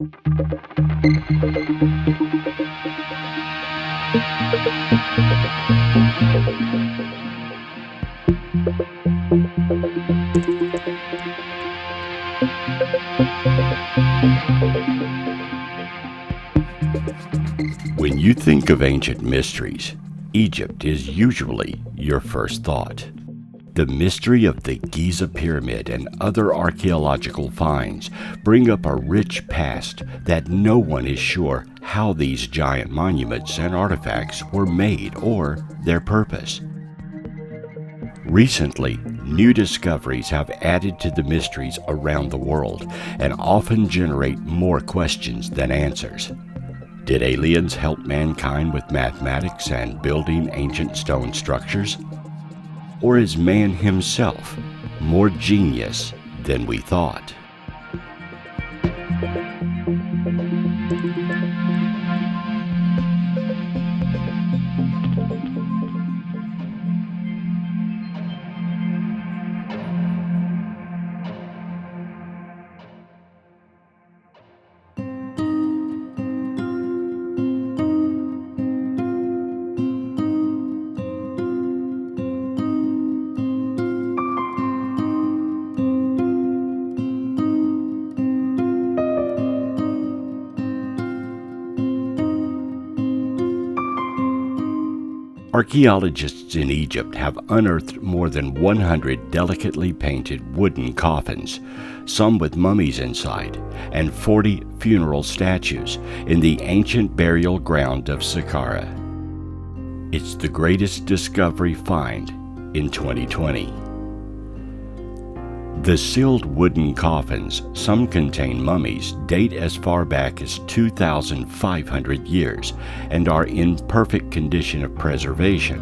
When you think of ancient mysteries, Egypt is usually your first thought. The mystery of the Giza Pyramid and other archaeological finds bring up a rich past that no one is sure how these giant monuments and artifacts were made or their purpose. Recently, new discoveries have added to the mysteries around the world and often generate more questions than answers. Did aliens help mankind with mathematics and building ancient stone structures? Or is man himself more genius than we thought? Archaeologists in Egypt have unearthed more than 100 delicately painted wooden coffins, some with mummies inside, and 40 funeral statues in the ancient burial ground of Saqqara. It's the greatest discovery find in 2020. The sealed wooden coffins, some contain mummies, date as far back as 2,500 years and are in perfect condition of preservation.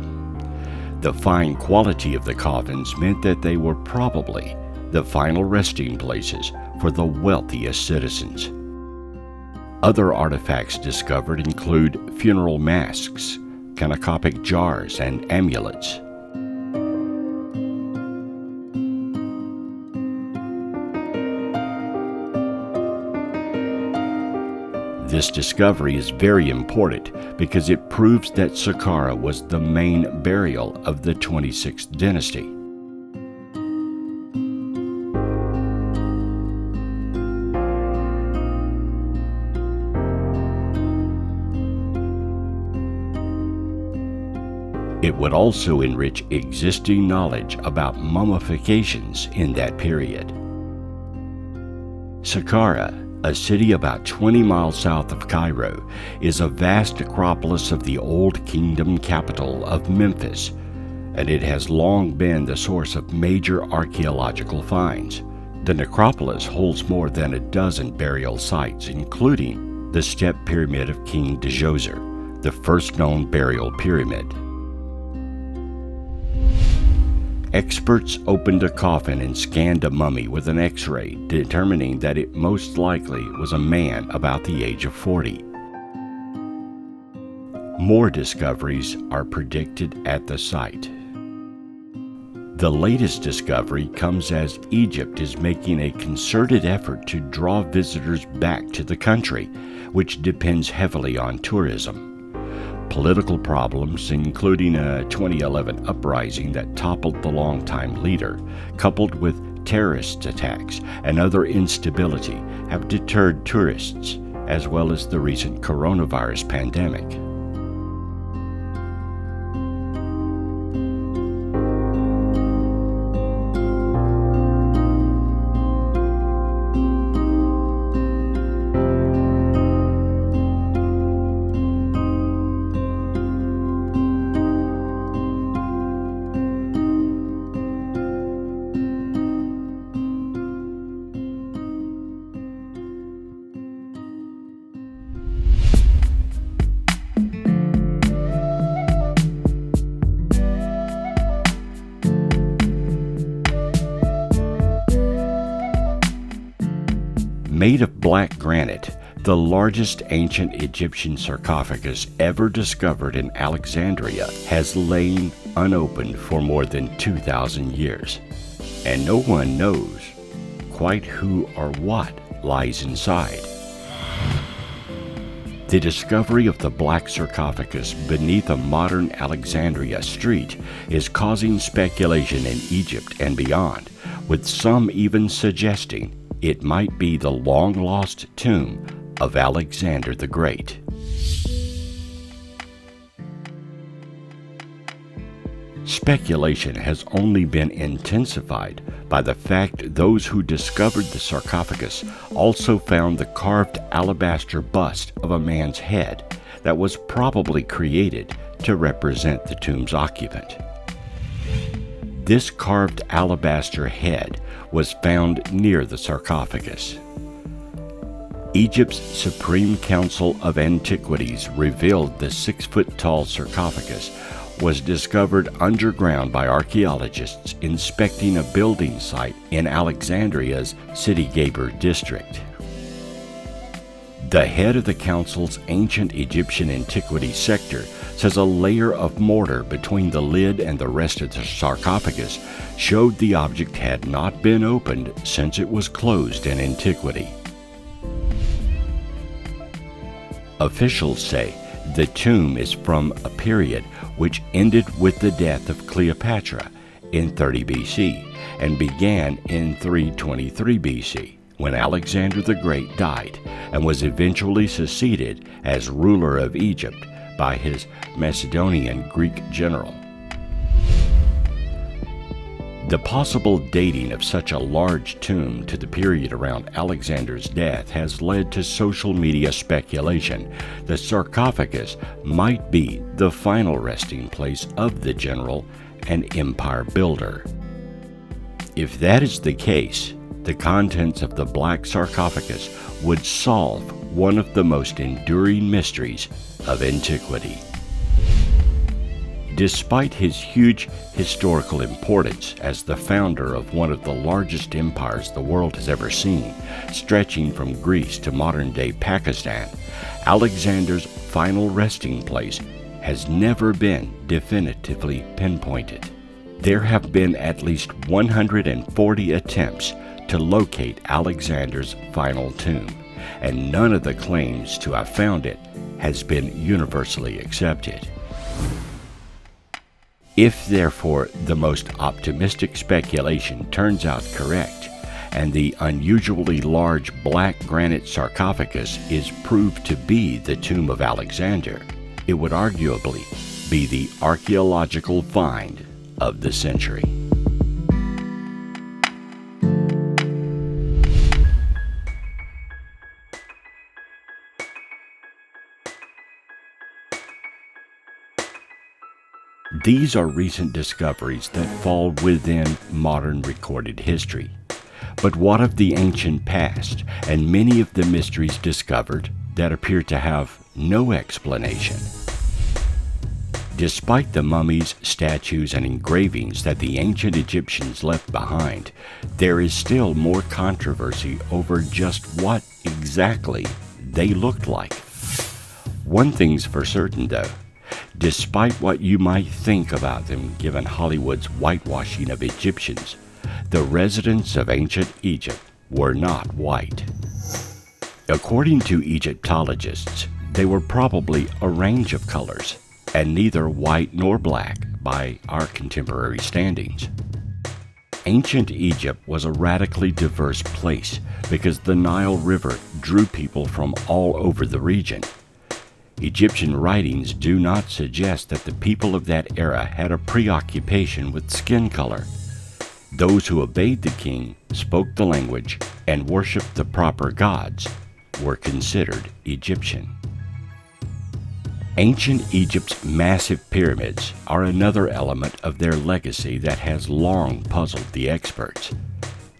The fine quality of the coffins meant that they were probably the final resting places for the wealthiest citizens. Other artifacts discovered include funeral masks, canopic jars, and amulets. This discovery is very important because it proves that Saqqara was the main burial of the 26th dynasty. It would also enrich existing knowledge about mummifications in that period. Saqqara, a city about 20 miles south of Cairo, is a vast necropolis of the Old Kingdom capital of Memphis, and it has long been the source of major archaeological finds. The necropolis holds more than a dozen burial sites, including the Step Pyramid of King Djoser, the first known burial pyramid. Experts opened a coffin and scanned a mummy with an X-ray, determining that it most likely was a man about the age of 40. More discoveries are predicted at the site. The latest discovery comes as Egypt is making a concerted effort to draw visitors back to the country, which depends heavily on tourism. Political problems, including a 2011 uprising that toppled the longtime leader, coupled with terrorist attacks and other instability, have deterred tourists, as well as the recent coronavirus pandemic. Made of black granite, the largest ancient Egyptian sarcophagus ever discovered in Alexandria has lain unopened for more than 2,000 years, and no one knows quite who or what lies inside. The discovery of the black sarcophagus beneath a modern Alexandria street is causing speculation in Egypt and beyond, with some even suggesting it might be the long-lost tomb of Alexander the Great. Speculation has only been intensified by the fact those who discovered the sarcophagus also found the carved alabaster bust of a man's head that was probably created to represent the tomb's occupant. This carved alabaster head was found near the sarcophagus. Egypt's Supreme Council of Antiquities revealed the 6-foot-tall sarcophagus was discovered underground by archaeologists inspecting a building site in Alexandria's Sidi Gabor district. The head of the council's ancient Egyptian antiquities sector says a layer of mortar between the lid and the rest of the sarcophagus showed the object had not been opened since it was closed in antiquity. Officials say the tomb is from a period which ended with the death of Cleopatra in 30 BC and began in 323 BC, when Alexander the Great died and was eventually succeeded as ruler of Egypt by his Macedonian Greek general. The possible dating of such a large tomb to the period around Alexander's death has led to social media speculation the sarcophagus might be the final resting place of the general and empire builder. If that is the case, the contents of the black sarcophagus would solve one of the most enduring mysteries of antiquity. Despite his huge historical importance as the founder of one of the largest empires the world has ever seen, stretching from Greece to modern-day Pakistan, Alexander's final resting place has never been definitively pinpointed. There have been at least 140 attempts to locate Alexander's final tomb, and none of the claims to have found it has been universally accepted. If, therefore, the most optimistic speculation turns out correct, and the unusually large black granite sarcophagus is proved to be the tomb of Alexander, it would arguably be the archaeological find of the century. These are recent discoveries that fall within modern recorded history. But what of the ancient past and many of the mysteries discovered that appear to have no explanation? Despite the mummies, statues, and engravings that the ancient Egyptians left behind, there is still more controversy over just what exactly they looked like. One thing's for certain, though. Despite what you might think about them given Hollywood's whitewashing of Egyptians, the residents of ancient Egypt were not white. According to Egyptologists, they were probably a range of colors, and neither white nor black by our contemporary standings. Ancient Egypt was a radically diverse place because the Nile River drew people from all over the region. Egyptian writings do not suggest that the people of that era had a preoccupation with skin color. Those who obeyed the king, spoke the language, and worshipped the proper gods were considered Egyptian. Ancient Egypt's massive pyramids are another element of their legacy that has long puzzled the experts.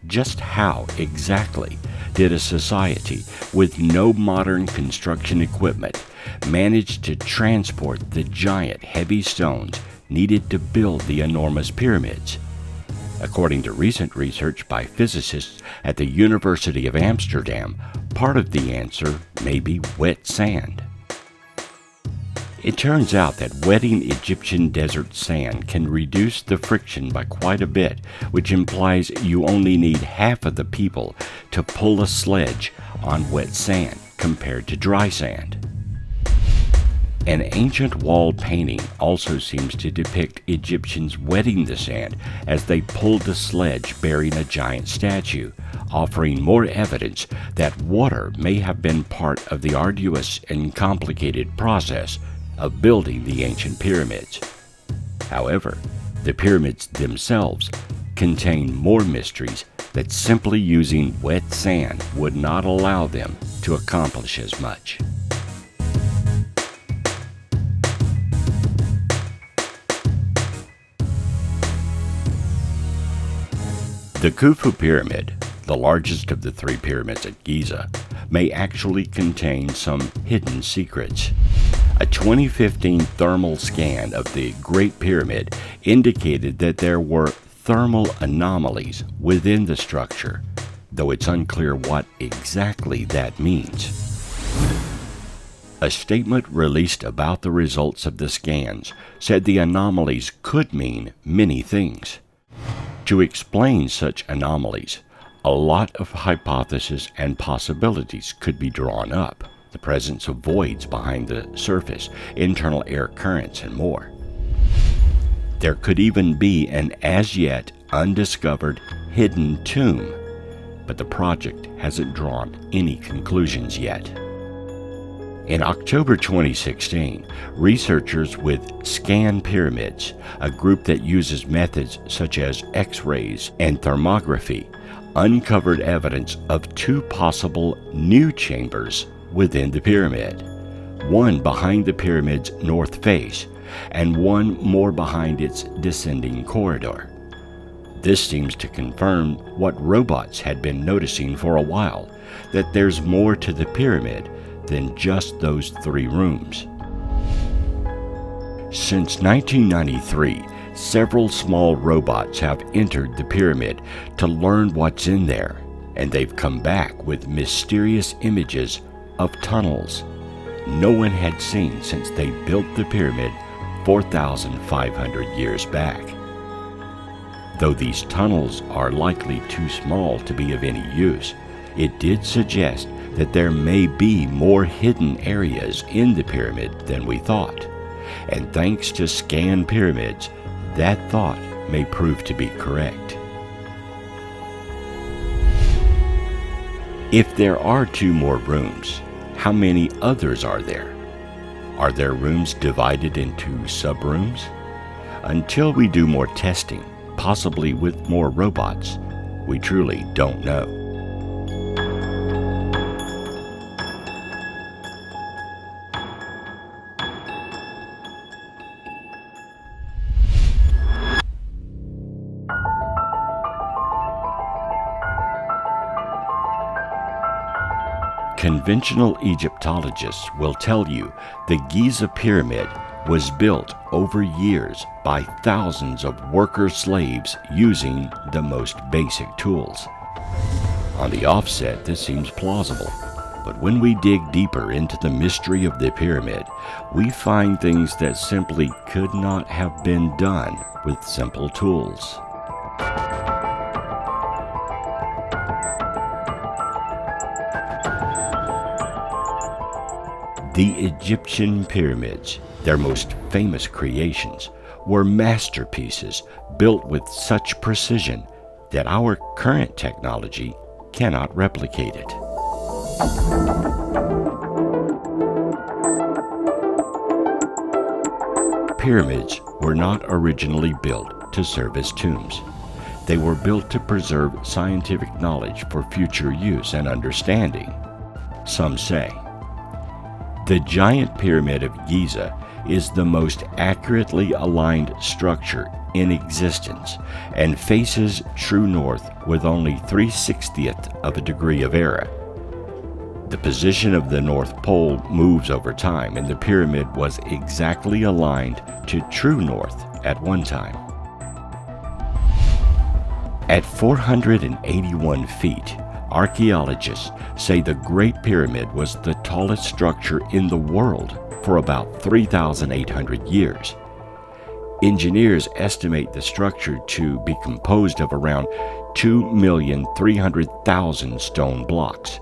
Just how exactly did a society with no modern construction equipment manage to transport the giant heavy stones needed to build the enormous pyramids? According to recent research by physicists at the University of Amsterdam, part of the answer may be wet sand. It turns out that wetting Egyptian desert sand can reduce the friction by quite a bit, which implies you only need half of the people to pull a sledge on wet sand compared to dry sand. An ancient wall painting also seems to depict Egyptians wetting the sand as they pulled the sledge bearing a giant statue, offering more evidence that water may have been part of the arduous and complicated process of building the ancient pyramids. However, the pyramids themselves contain more mysteries that simply using wet sand would not allow them to accomplish as much. The Khufu Pyramid, the largest of the three pyramids at Giza, may actually contain some hidden secrets. A 2015 thermal scan of the Great Pyramid indicated that there were thermal anomalies within the structure, though it's unclear what exactly that means. A statement released about the results of the scans said the anomalies could mean many things. To explain such anomalies, a lot of hypotheses and possibilities could be drawn up. The presence of voids behind the surface, internal air currents, and more. There could even be an as-yet undiscovered hidden tomb, but the project hasn't drawn any conclusions yet. In October 2016, researchers with Scan Pyramids, a group that uses methods such as X-rays and thermography, uncovered evidence of two possible new chambers within the pyramid, one behind the pyramid's north face and one more behind its descending corridor. This seems to confirm what robots had been noticing for a while, that there's more to the pyramid than just those three rooms. Since 1993, several small robots have entered the pyramid to learn what's in there, and they've come back with mysterious images of tunnels no one had seen since they built the pyramid 4,500 years back. Though these tunnels are likely too small to be of any use, it did suggest that there may be more hidden areas in the pyramid than we thought, and thanks to Scan Pyramids, that thought may prove to be correct. If there are two more rooms, how many others are there? Are there rooms divided into sub-rooms? Until we do more testing, possibly with more robots, we truly don't know. Conventional Egyptologists will tell you the Giza Pyramid was built over years by thousands of worker slaves using the most basic tools. On the offset, this seems plausible, but when we dig deeper into the mystery of the pyramid, we find things that simply could not have been done with simple tools. The Egyptian pyramids, their most famous creations, were masterpieces built with such precision that our current technology cannot replicate it. Pyramids were not originally built to serve as tombs. They were built to preserve scientific knowledge for future use and understanding, some say. The giant pyramid of Giza is the most accurately aligned structure in existence and faces true north with only 3/60th of a degree of error. The position of the North Pole moves over time, and the pyramid was exactly aligned to true north at one time. At 481 feet, archaeologists say the Great Pyramid was the tallest structure in the world for about 3,800 years. Engineers estimate the structure to be composed of around 2,300,000 stone blocks,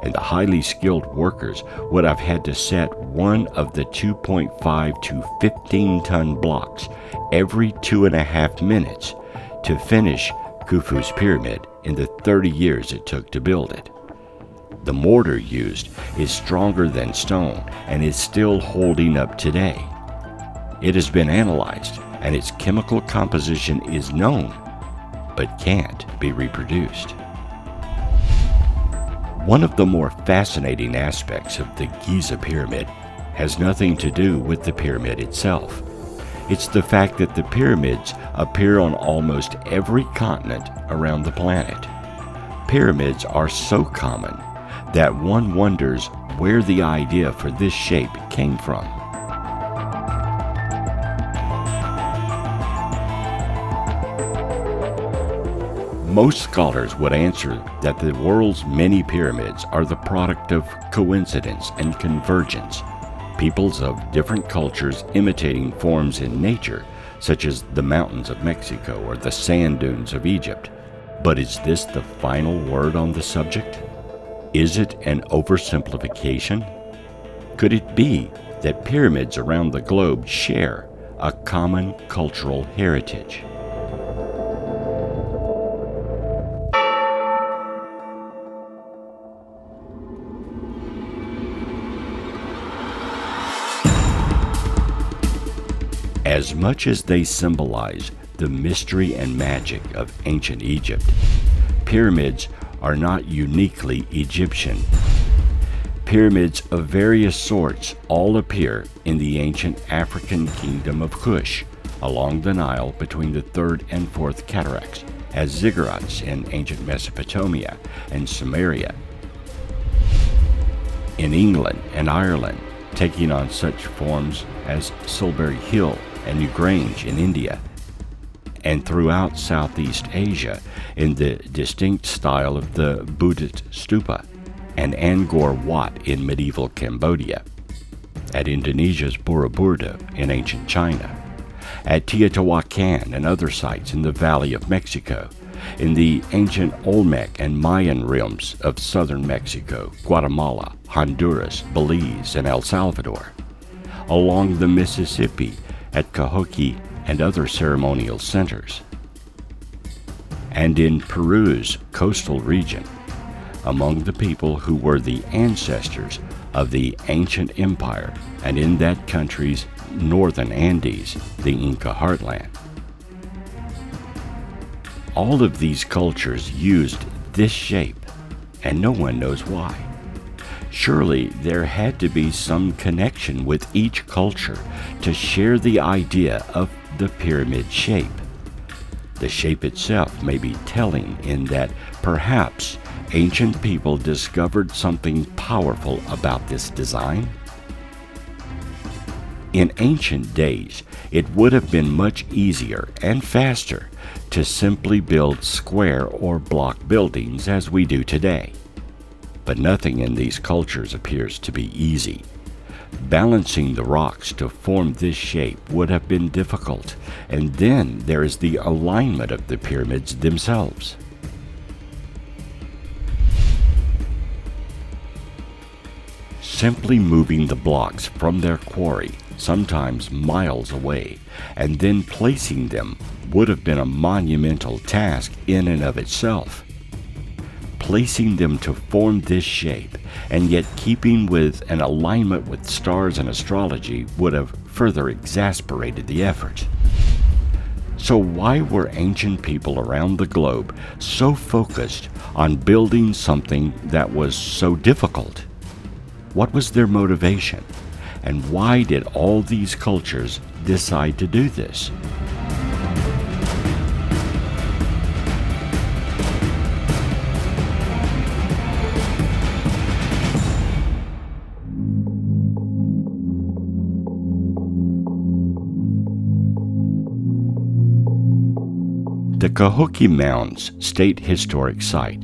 and the highly skilled workers would have had to set one of the 2.5 to 15-ton blocks every 2.5 minutes to finish Khufu's pyramid in the 30 years it took to build it. The mortar used is stronger than stone and is still holding up today. It has been analyzed and its chemical composition is known, but can't be reproduced. One of the more fascinating aspects of the Giza pyramid has nothing to do with the pyramid itself. It's the fact that the pyramids appear on almost every continent around the planet. Pyramids are so common that one wonders where the idea for this shape came from. Most scholars would answer that the world's many pyramids are the product of coincidence and convergence, peoples of different cultures imitating forms in nature, such as the mountains of Mexico or the sand dunes of Egypt. But is this the final word on the subject? Is it an oversimplification? Could it be that pyramids around the globe share a common cultural heritage? As much as they symbolize the mystery and magic of ancient Egypt, pyramids are not uniquely Egyptian. Pyramids of various sorts all appear in the ancient African kingdom of Kush, along the Nile between the third and fourth cataracts, as ziggurats in ancient Mesopotamia and Sumeria. In England and Ireland, taking on such forms as Silbury Hill and Newgrange in India, and throughout Southeast Asia in the distinct style of the Buddhist stupa and Angkor Wat in medieval Cambodia, at Indonesia's Borobudur in ancient China, at Teotihuacan and other sites in the Valley of Mexico, in the ancient Olmec and Mayan realms of southern Mexico, Guatemala, Honduras, Belize, and El Salvador, along the Mississippi at Cahokia and other ceremonial centers, and in Peru's coastal region, among the people who were the ancestors of the ancient empire, and in that country's northern Andes, the Inca heartland. All of these cultures used this shape, and no one knows why. Surely there had to be some connection with each culture to share the idea of the pyramid shape. The shape itself may be telling in that perhaps ancient people discovered something powerful about this design. In ancient days, it would have been much easier and faster to simply build square or block buildings as we do today. But nothing in these cultures appears to be easy. Balancing the rocks to form this shape would have been difficult, and then there is the alignment of the pyramids themselves. Simply moving the blocks from their quarry, sometimes miles away, and then placing them would have been a monumental task in and of itself. Placing them to form this shape, and yet keeping with an alignment with stars and astrology, would have further exasperated the effort. So why were ancient people around the globe so focused on building something that was so difficult? What was their motivation? And why did all these cultures decide to do this? The Cahokia Mounds State Historic Site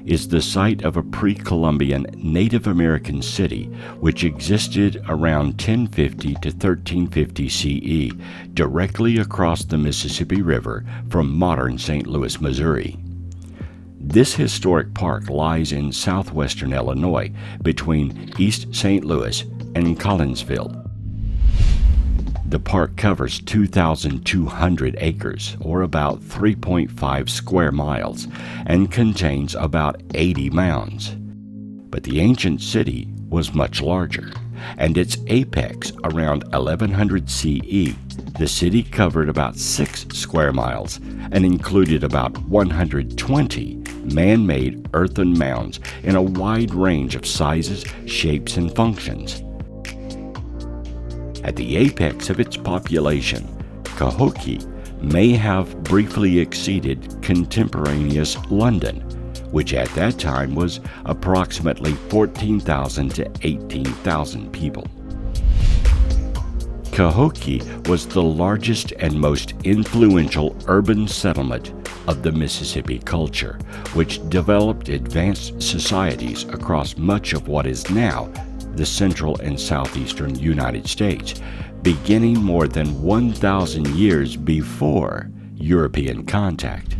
is the site of a pre-Columbian Native American city which existed around 1050 to 1350 CE, directly across the Mississippi River from modern St. Louis, Missouri. This historic park lies in southwestern Illinois between East St. Louis and Collinsville. The park covers 2,200 acres, or about 3.5 square miles, and contains about 80 mounds. But the ancient city was much larger, and its apex around 1100 CE, the city covered about 6 square miles and included about 120 man-made earthen mounds in a wide range of sizes, shapes, and functions. At the apex of its population, Cahokia may have briefly exceeded contemporaneous London, which at that time was approximately 14,000 to 18,000 people. Cahokia was the largest and most influential urban settlement of the Mississippi culture, which developed advanced societies across much of what is now the central and southeastern United States, beginning more than 1,000 years before European contact.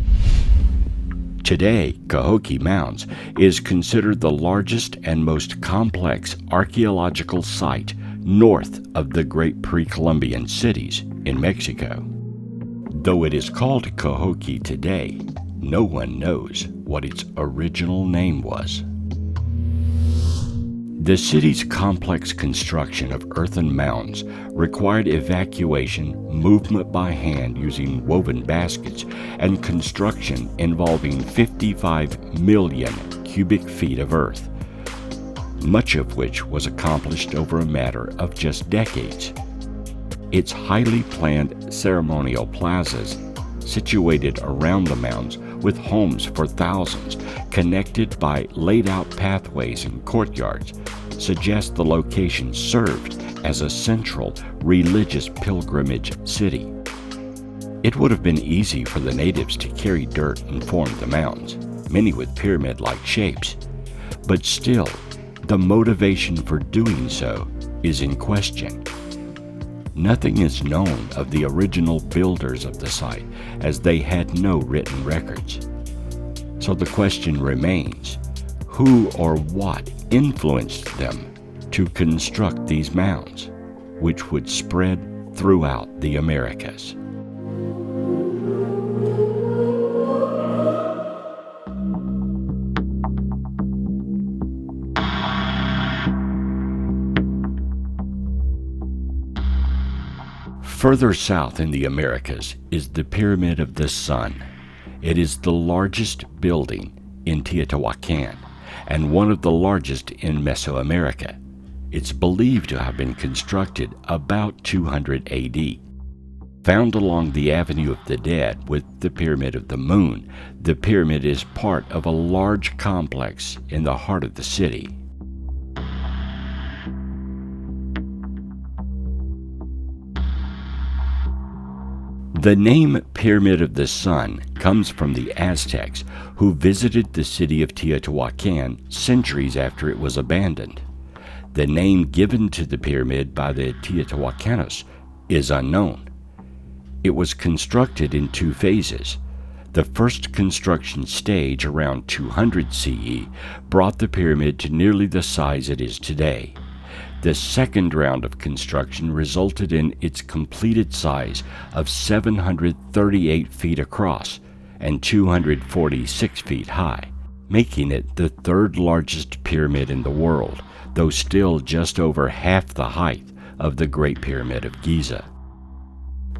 Today, Cahokia Mounds is considered the largest and most complex archaeological site north of the great pre-Columbian cities in Mexico. Though it is called Cahokia today, no one knows what its original name was. The city's complex construction of earthen mounds required evacuation, movement by hand using woven baskets, and construction involving 55 million cubic feet of earth, much of which was accomplished over a matter of just decades. Its highly planned ceremonial plazas, situated around the mounds with homes for thousands, connected by laid-out pathways and courtyards, suggest the location served as a central religious pilgrimage city. It would have been easy for the natives to carry dirt and form the mounds, many with pyramid-like shapes, but still, the motivation for doing so is in question. Nothing is known of the original builders of the site, as they had no written records. So the question remains, who or what influenced them to construct these mounds, which would spread throughout the Americas? Further south in the Americas is the Pyramid of the Sun. It is the largest building in Teotihuacan and one of the largest in Mesoamerica. It's believed to have been constructed about 200 AD. Found along the Avenue of the Dead with the Pyramid of the Moon, the pyramid is part of a large complex in the heart of the city. The name Pyramid of the Sun comes from the Aztecs, who visited the city of Teotihuacan centuries after it was abandoned. The name given to the pyramid by the Teotihuacanos is unknown. It was constructed in 2 phases. The first construction stage, around 200 CE, brought the pyramid to nearly the size it is today. The second round of construction resulted in its completed size of 738 feet across and 246 feet high, making it the 3rd largest pyramid in the world, though still just over half the height of the Great Pyramid of Giza.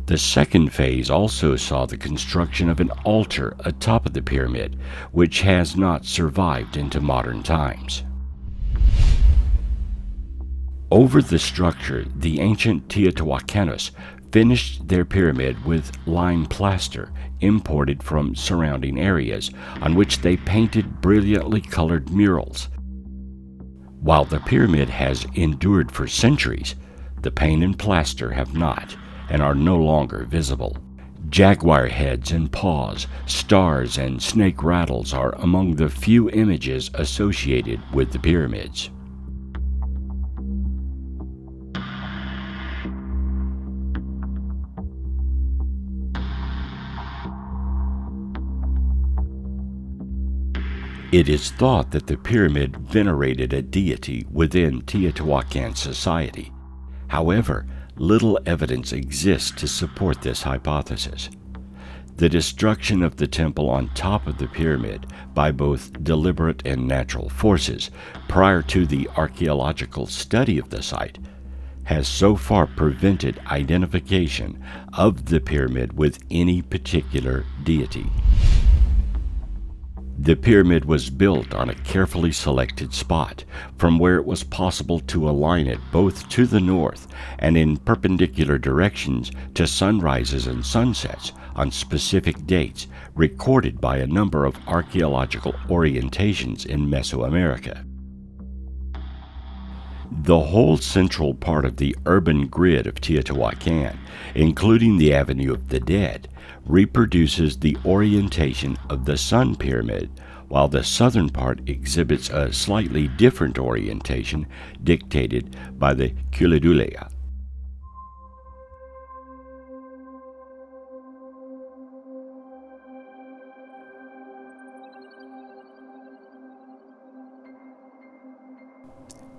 The second phase also saw the construction of an altar atop of the pyramid, which has not survived into modern times. Over the structure, the ancient Teotihuacanos finished their pyramid with lime plaster imported from surrounding areas, on which they painted brilliantly colored murals. While the pyramid has endured for centuries, the paint and plaster have not and are no longer visible. Jaguar heads and paws, stars, and snake rattles are among the few images associated with the pyramids. It is thought that the pyramid venerated a deity within Teotihuacan society. However, little evidence exists to support this hypothesis. The destruction of the temple on top of the pyramid by both deliberate and natural forces prior to the archaeological study of the site has so far prevented identification of the pyramid with any particular deity. The pyramid was built on a carefully selected spot from where it was possible to align it both to the north and in perpendicular directions to sunrises and sunsets on specific dates recorded by a number of archaeological orientations in Mesoamerica. The whole central part of the urban grid of Teotihuacan, including the Avenue of the Dead, reproduces the orientation of the Sun Pyramid, while the southern part exhibits a slightly different orientation dictated by the Culedulia.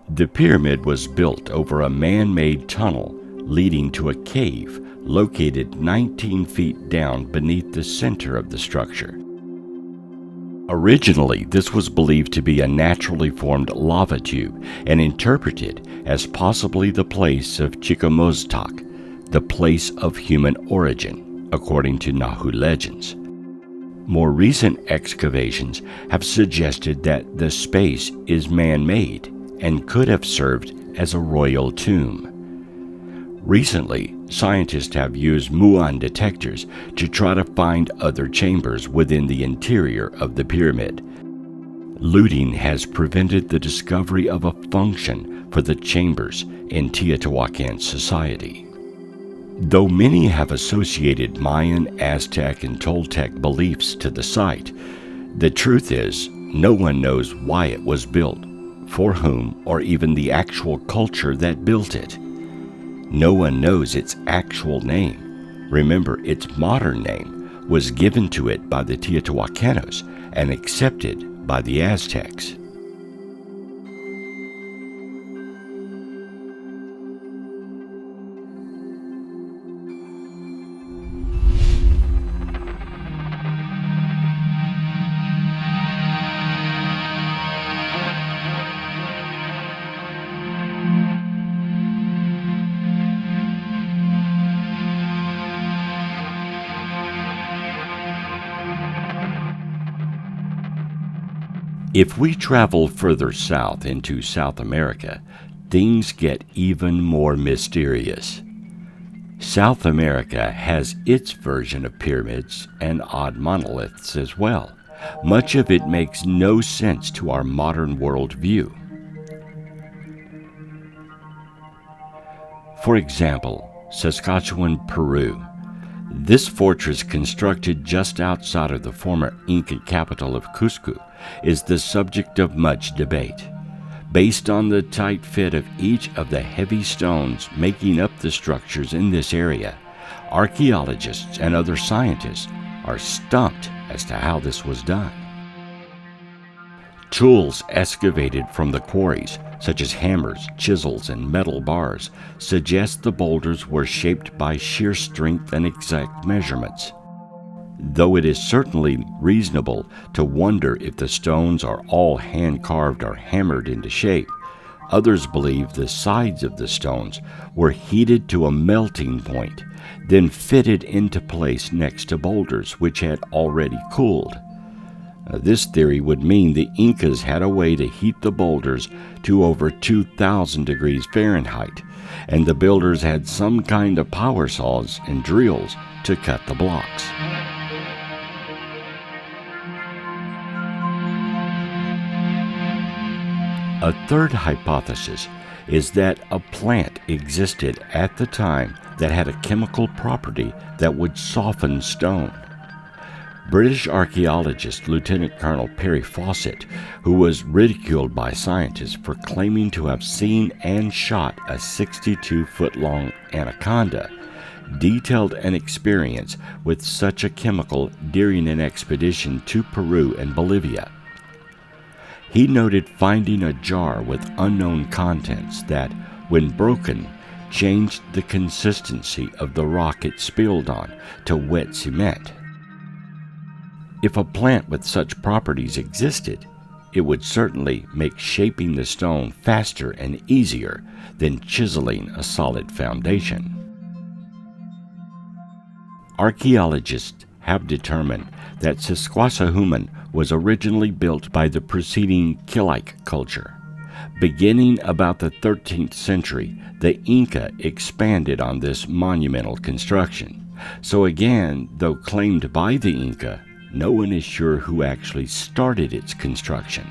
The pyramid was built over a man-made tunnel leading to a cave located 19 feet down beneath the center of the structure. Originally, this was believed to be a naturally formed lava tube and interpreted as possibly the place of Chikamoztoc, the place of human origin, according to Nahu legends. More recent excavations have suggested that the space is man-made and could have served as a royal tomb. Recently, scientists have used muon detectors to try to find other chambers within the interior of the pyramid. Looting has prevented the discovery of a function for the chambers in Teotihuacan society. Though many have associated Mayan, Aztec, and Toltec beliefs to the site, the truth is no one knows why it was built, for whom, or even the actual culture that built it. No one knows its actual name. Remember, its modern name was given to it by the Teotihuacanos and accepted by the Aztecs. If we travel further south into South America, things get even more mysterious. South America has its version of pyramids and odd monoliths as well. Much of it makes no sense to our modern world view. For example, Saskatchewan, Peru. This fortress, constructed just outside of the former Inca capital of Cusco, is the subject of much debate. Based on the tight fit of each of the heavy stones making up the structures in this area, archaeologists and other scientists are stumped as to how this was done. Tools excavated from the quarries, such as hammers, chisels, and metal bars, suggest the boulders were shaped by sheer strength and exact measurements. Though it is certainly reasonable to wonder if the stones are all hand-carved or hammered into shape, others believe the sides of the stones were heated to a melting point, then fitted into place next to boulders which had already cooled. This theory would mean the Incas had a way to heat the boulders to over 2,000 degrees Fahrenheit, and the builders had some kind of power saws and drills to cut the blocks. A third hypothesis is that a plant existed at the time that had a chemical property that would soften stone. British archaeologist Lieutenant Colonel Perry Fawcett, who was ridiculed by scientists for claiming to have seen and shot a 62-foot-long anaconda, detailed an experience with such a chemical during an expedition to Peru and Bolivia. He noted finding a jar with unknown contents that, when broken, changed the consistency of the rock it spilled on to wet cement. If a plant with such properties existed, it would certainly make shaping the stone faster and easier than chiseling a solid foundation. Archaeologists have determined that Saqqara was originally built by the preceding Kilike culture. Beginning about the 13th century, the Inca expanded on this monumental construction. So again, though claimed by the Inca, no one is sure who actually started its construction.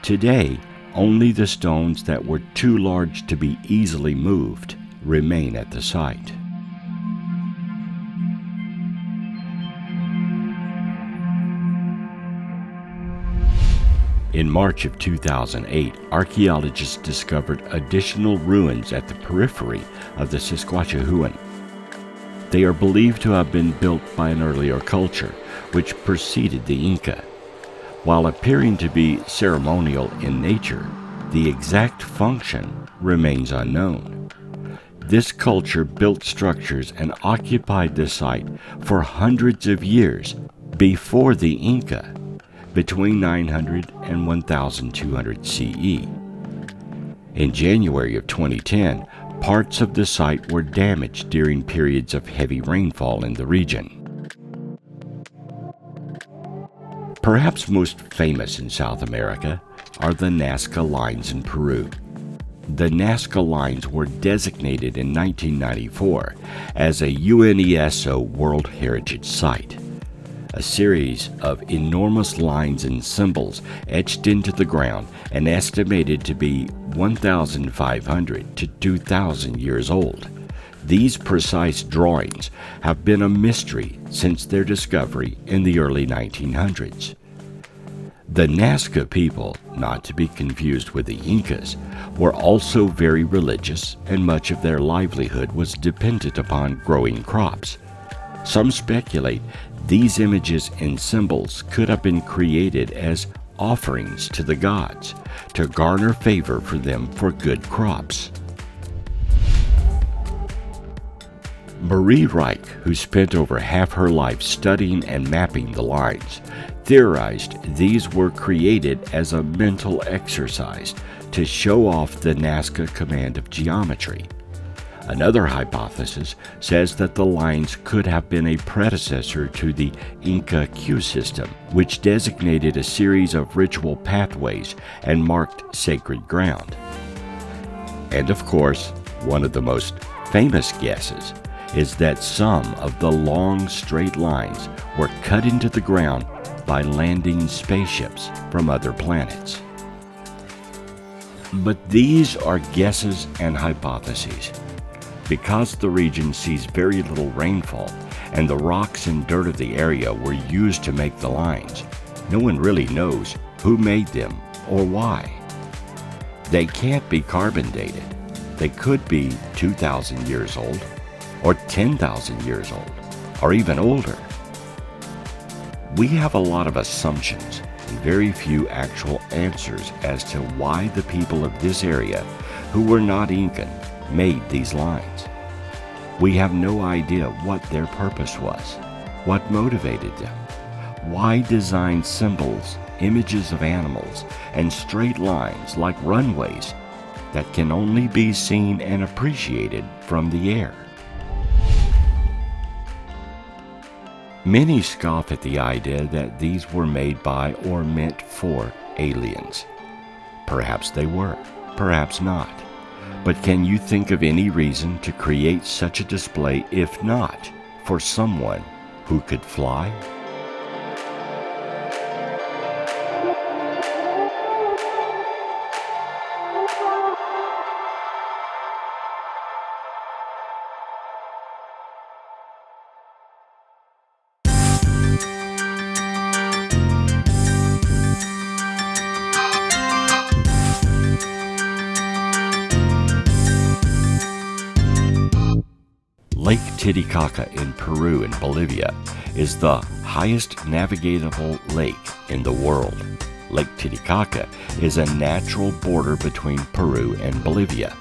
Today, only the stones that were too large to be easily moved remain at the site. In March of 2008, archaeologists discovered additional ruins at the periphery of the Saskatchewan. They are believed to have been built by an earlier culture, which preceded the Inca. While appearing to be ceremonial in nature, the exact function remains unknown. This culture built structures and occupied the site for hundreds of years before the Inca, between 900 and 1200 CE. In January of 2010, parts of the site were damaged during periods of heavy rainfall in the region. Perhaps most famous in South America are the Nazca Lines in Peru. The Nazca Lines were designated in 1994 as a UNESCO World Heritage Site. A series of enormous lines and symbols etched into the ground and estimated to be 1,500 to 2,000 years old. These precise drawings have been a mystery since their discovery in the early 1900s. The Nazca people, not to be confused with the Incas, were also very religious, and much of their livelihood was dependent upon growing crops. Some speculate these images and symbols could have been created as offerings to the gods to garner favor for them for good crops. Marie Reich, who spent over half her life studying and mapping the lines, theorized these were created as a mental exercise to show off the Nazca command of geometry. Another hypothesis says that the lines could have been a predecessor to the Inca Q system, which designated a series of ritual pathways and marked sacred ground. And of course, one of the most famous guesses is that some of the long straight lines were cut into the ground by landing spaceships from other planets. But these are guesses and hypotheses. Because the region sees very little rainfall and the rocks and dirt of the area were used to make the lines, no one really knows who made them or why. They can't be carbon dated. They could be 2,000 years old, or 10,000 years old, or even older. We have a lot of assumptions and very few actual answers as to why the people of this area, who were not Incan, made these lines. We have no idea what their purpose was, what motivated them, why design symbols, images of animals, and straight lines like runways that can only be seen and appreciated from the air. Many scoff at the idea that these were made by or meant for aliens. Perhaps they were, perhaps not. But can you think of any reason to create such a display if not for someone who could fly? Lake Titicaca in Peru and Bolivia is the highest navigable lake in the world. Lake Titicaca is a natural border between Peru and Bolivia.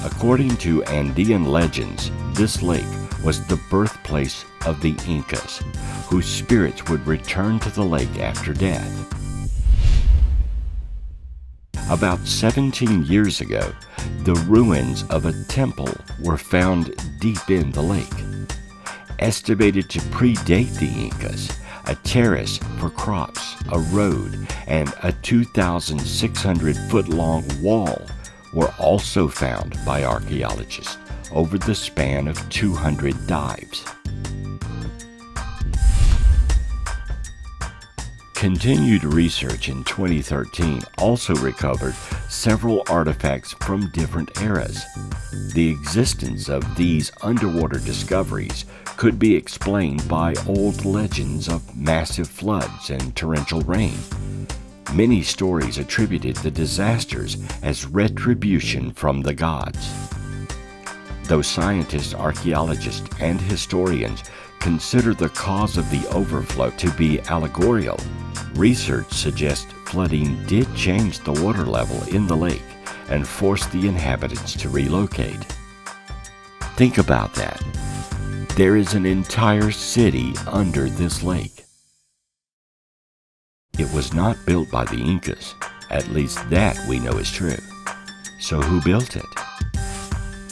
According to Andean legends, this lake was the birthplace of the Incas, whose spirits would return to the lake after death. About 17 years ago, the ruins of a temple were found deep in the lake. Estimated to predate the Incas, a terrace for crops, a road, and a 2,600-foot-long wall were also found by archaeologists over the span of 200 dives. Continued research in 2013 also recovered several artifacts from different eras. The existence of these underwater discoveries could be explained by old legends of massive floods and torrential rain. Many stories attributed the disasters as retribution from the gods. Though scientists, archaeologists, and historians consider the cause of the overflow to be allegorical, research suggests flooding did change the water level in the lake and force the inhabitants to relocate. Think about that. There is an entire city under this lake. It was not built by the Incas. At least that we know is true. So who built it?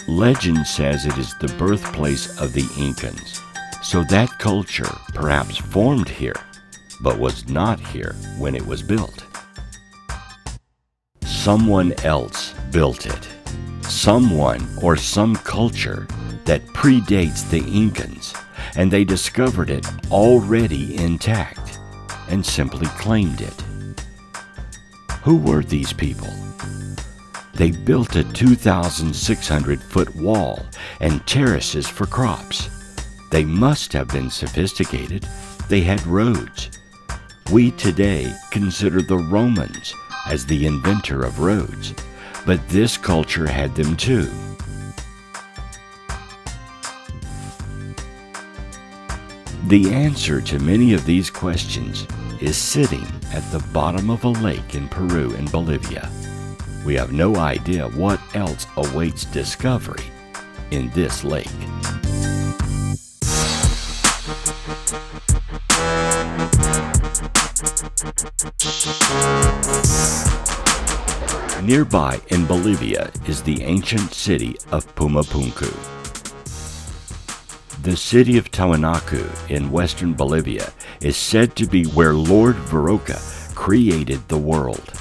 Legend says it is the birthplace of the Incans. So that culture perhaps formed here, but was not here when it was built. Someone else built it. Someone or some culture that predates the Incans, and they discovered it already intact and simply claimed it. Who were these people? They built a 2,600-foot wall and terraces for crops. They must have been sophisticated. They had roads. We today consider the Romans as the inventor of roads, but this culture had them too. The answer to many of these questions is sitting at the bottom of a lake in Peru and Bolivia. We have no idea what else awaits discovery in this lake. Nearby in Bolivia is the ancient city of Pumapunku. The city of Tiwanaku in western Bolivia is said to be where Lord Varoka created the world.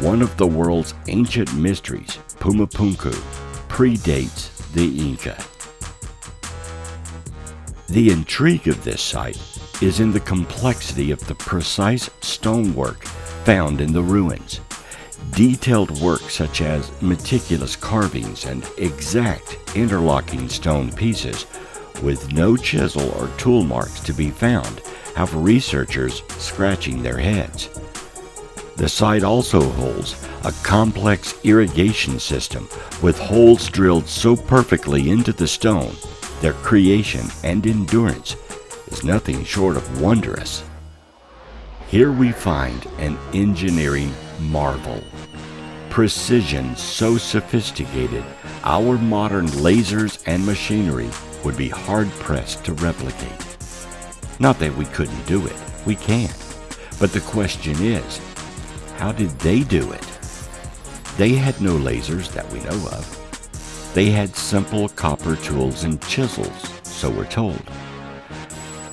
One of the world's ancient mysteries, Pumapunku, predates the Inca. The intrigue of this site is in the complexity of the precise stonework found in the ruins. Detailed work such as meticulous carvings and exact interlocking stone pieces with no chisel or tool marks to be found have researchers scratching their heads. The site also holds a complex irrigation system with holes drilled so perfectly into the stone, their creation and endurance is nothing short of wondrous. Here we find an engineering marvel. Precision so sophisticated, our modern lasers and machinery would be hard-pressed to replicate. Not that we couldn't do it, we can. But the question is, how did they do it? They had no lasers that we know of. They had simple copper tools and chisels, so we're told.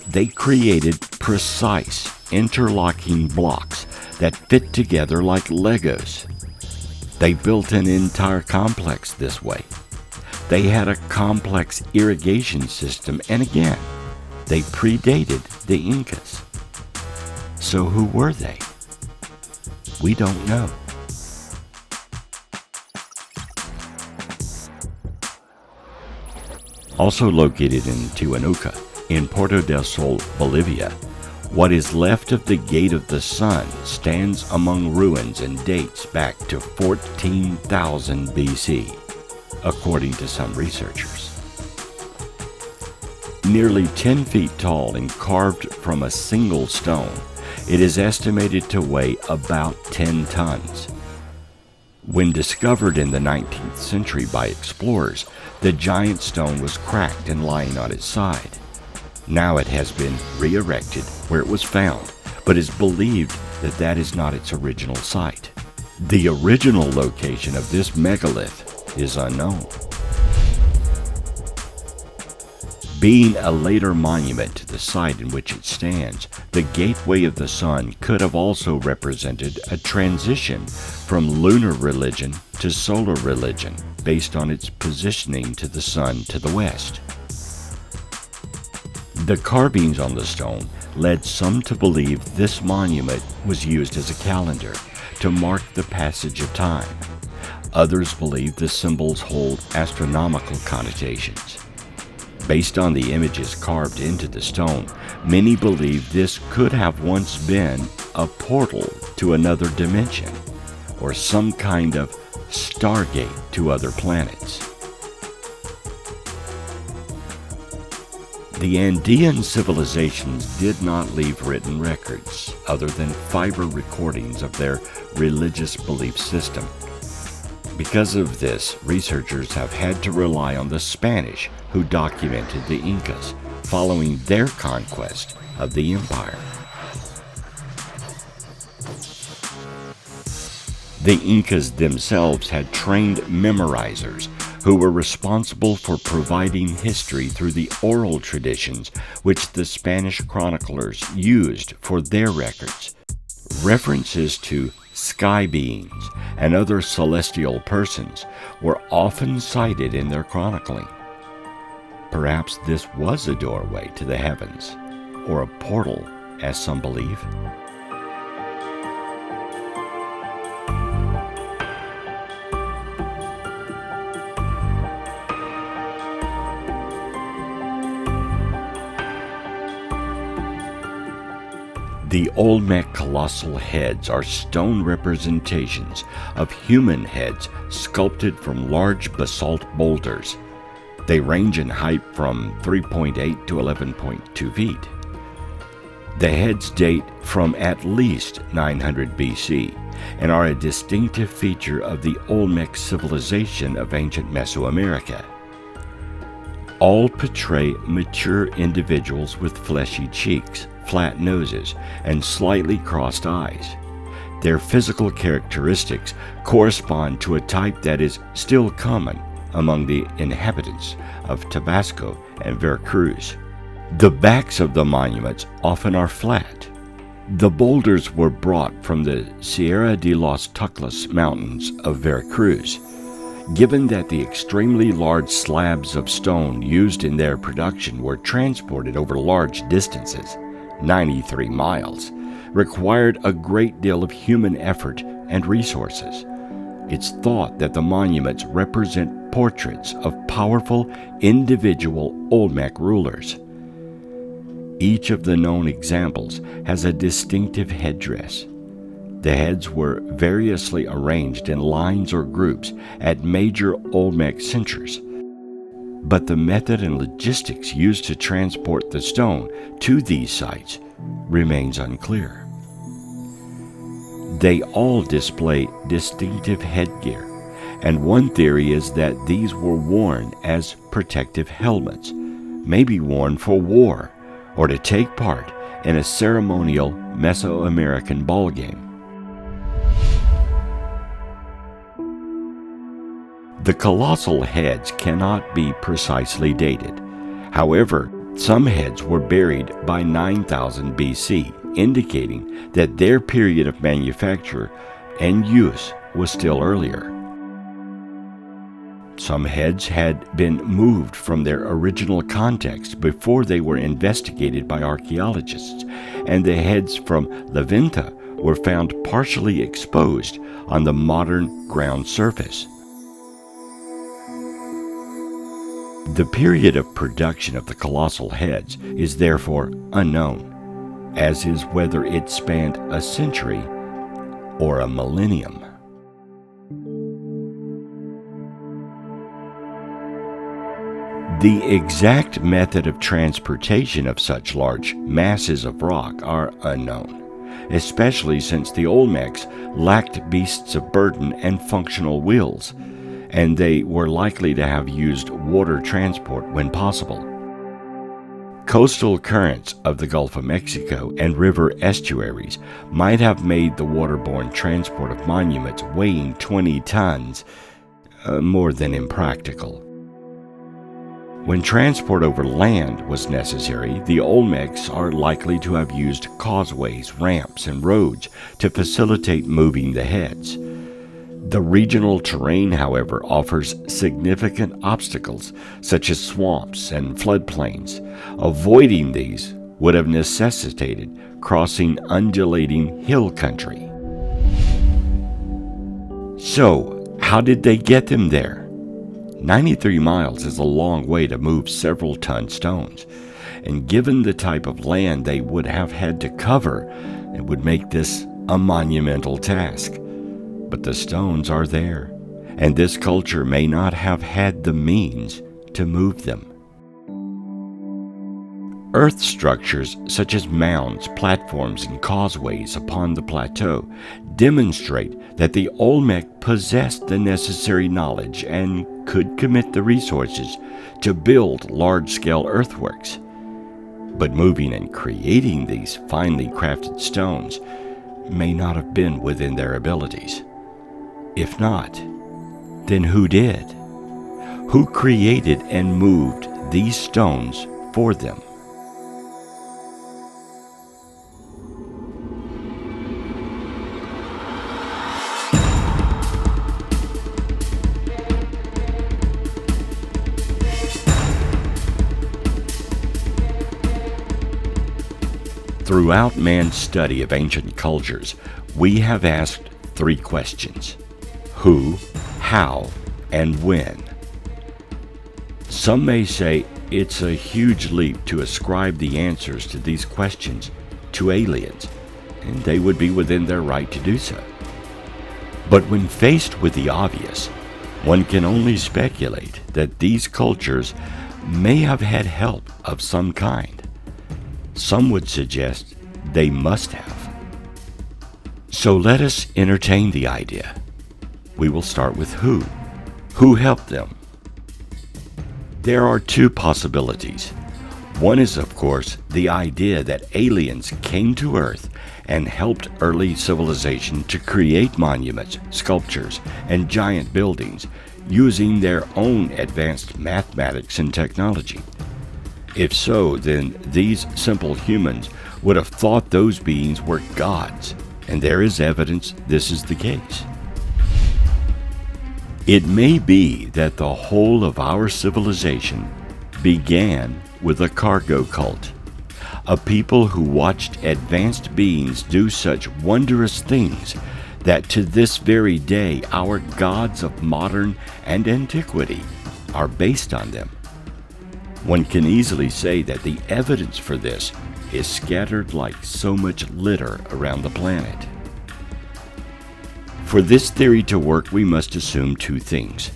They created precise interlocking blocks that fit together like Legos. They built an entire complex this way. They had a complex irrigation system, and again, they predated the Incas. So who were they? We don't know. Also located in Tiwanaku, in Puerto del Sol, Bolivia, what is left of the Gate of the Sun stands among ruins and dates back to 14,000 BC, according to some researchers. Nearly 10 feet tall and carved from a single stone, it is estimated to weigh about 10 tons. When discovered in the 19th century by explorers, the giant stone was cracked and lying on its side. Now it has been re-erected where it was found, but is believed that that is not its original site. The original location of this megalith is unknown. Being a later monument to the site in which it stands, the Gateway of the Sun could have also represented a transition from lunar religion to solar religion based on its positioning to the sun to the west. The carvings on the stone led some to believe this monument was used as a calendar to mark the passage of time. Others believe the symbols hold astronomical connotations. Based on the images carved into the stone, many believe this could have once been a portal to another dimension, or some kind of stargate to other planets. The Andean civilizations did not leave written records other than fiber recordings of their religious belief system. Because of this, researchers have had to rely on the Spanish, who documented the Incas following their conquest of the empire. The Incas themselves had trained memorizers who were responsible for providing history through the oral traditions which the Spanish chroniclers used for their records. References to sky beings and other celestial persons were often cited in their chronicling. Perhaps this was a doorway to the heavens, or a portal, as some believe. The Olmec colossal heads are stone representations of human heads sculpted from large basalt boulders. They range in height from 3.8 to 11.2 feet. The heads date from at least 900 BC and are a distinctive feature of the Olmec civilization of ancient Mesoamerica. All portray mature individuals with fleshy cheeks, flat noses, and slightly crossed eyes. Their physical characteristics correspond to a type that is still common among the inhabitants of Tabasco and Veracruz. The backs of the monuments often are flat. The boulders were brought from the Sierra de los Tuxtlas Mountains of Veracruz. Given that the extremely large slabs of stone used in their production were transported over large distances, 93 miles, required a great deal of human effort and resources. It's thought that the monuments represent portraits of powerful individual Olmec rulers. Each of the known examples has a distinctive headdress. The heads were variously arranged in lines or groups at major Olmec centers, but the method and logistics used to transport the stone to these sites remains unclear. They all display distinctive headgear, and one theory is that these were worn as protective helmets, maybe worn for war or to take part in a ceremonial Mesoamerican ballgame. The colossal heads cannot be precisely dated. However, some heads were buried by 9000 BC, indicating that their period of manufacture and use was still earlier. Some heads had been moved from their original context before they were investigated by archaeologists, and the heads from Levanta were found partially exposed on the modern ground surface. The period of production of the colossal heads is therefore unknown, as is whether it spanned a century or a millennium. The exact method of transportation of such large masses of rock are unknown, especially since the Olmecs lacked beasts of burden and functional wheels, and they were likely to have used water transport when possible. Coastal currents of the Gulf of Mexico and river estuaries might have made the waterborne transport of monuments weighing 20 tons more than impractical. When transport over land was necessary, the Olmecs are likely to have used causeways, ramps, and roads to facilitate moving the heads. The regional terrain, however, offers significant obstacles, such as swamps and floodplains. Avoiding these would have necessitated crossing undulating hill country. So, how did they get them there? 93 miles is a long way to move several ton stones, and given the type of land they would have had to cover, it would make this a monumental task. But the stones are there, and this culture may not have had the means to move them. Earth structures such as mounds, platforms, and causeways upon the plateau demonstrate that the Olmec possessed the necessary knowledge and could commit the resources to build large-scale earthworks. But moving and creating these finely crafted stones may not have been within their abilities. If not, then who did? Who created and moved these stones for them? Throughout man's study of ancient cultures, we have asked three questions: who, how, and when. Some may say it's a huge leap to ascribe the answers to these questions to aliens, and they would be within their right to do so. But when faced with the obvious, one can only speculate that these cultures may have had help of some kind. Some would suggest they must have. So let us entertain the idea. We will start with who. Who helped them? There are two possibilities. One is, of course, the idea that aliens came to Earth and helped early civilization to create monuments, sculptures, and giant buildings using their own advanced mathematics and technology. If so, then these simple humans would have thought those beings were gods, and there is evidence this is the case. It may be that the whole of our civilization began with a cargo cult, a people who watched advanced beings do such wondrous things that to this very day our gods of modern and antiquity are based on them. One can easily say that the evidence for this is scattered like so much litter around the planet. For this theory to work, we must assume two things.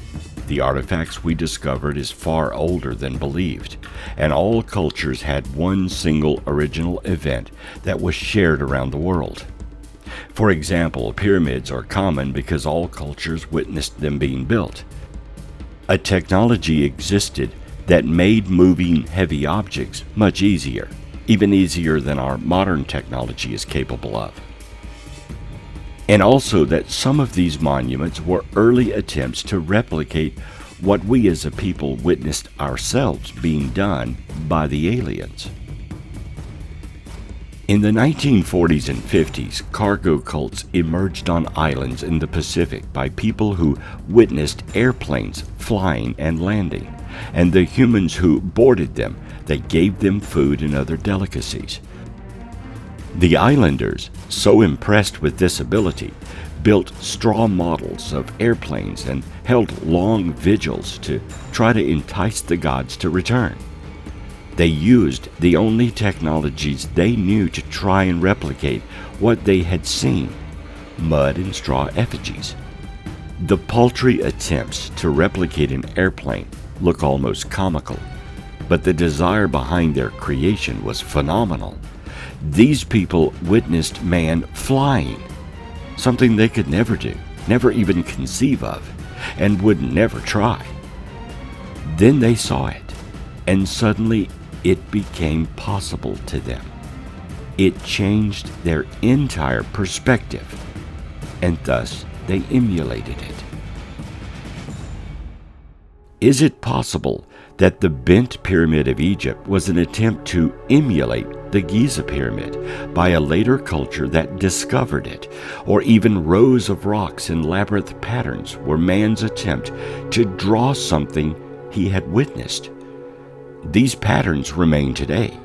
The artifacts we discovered is far older than believed, and all cultures had one single original event that was shared around the world. For example, pyramids are common because all cultures witnessed them being built. A technology existed that made moving heavy objects much easier, even easier than our modern technology is capable of. And also that some of these monuments were early attempts to replicate what we as a people witnessed ourselves being done by the aliens. In the 1940s and 50s, cargo cults emerged on islands in the Pacific by people who witnessed airplanes flying and landing, and the humans who boarded them, they gave them food and other delicacies. The islanders, so impressed with this ability, built straw models of airplanes and held long vigils to try to entice the gods to return. They used the only technologies they knew to try and replicate what they had seen: mud and straw effigies. The paltry attempts to replicate an airplane look almost comical, but the desire behind their creation was phenomenal. These people witnessed man flying, something they could never do, never even conceive of, and would never try. Then they saw it, and suddenly it became possible to them. It changed their entire perspective, and thus they emulated it. Is it possible that the bent pyramid of Egypt was an attempt to emulate the Giza pyramid by a later culture that discovered it, or even rows of rocks in labyrinth patterns were man's attempt to draw something he had witnessed? These patterns remain today.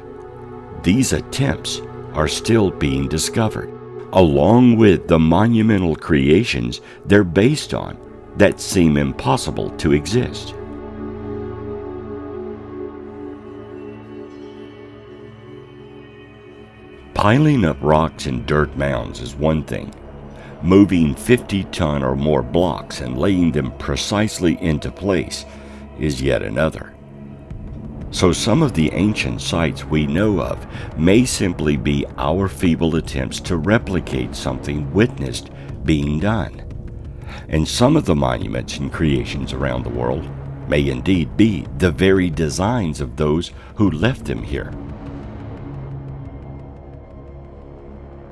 These attempts are still being discovered, along with the monumental creations they're based on that seem impossible to exist. Piling up rocks and dirt mounds is one thing. Moving 50-ton or more blocks and laying them precisely into place is yet another. So some of the ancient sites we know of may simply be our feeble attempts to replicate something witnessed being done. And some of the monuments and creations around the world may indeed be the very designs of those who left them here.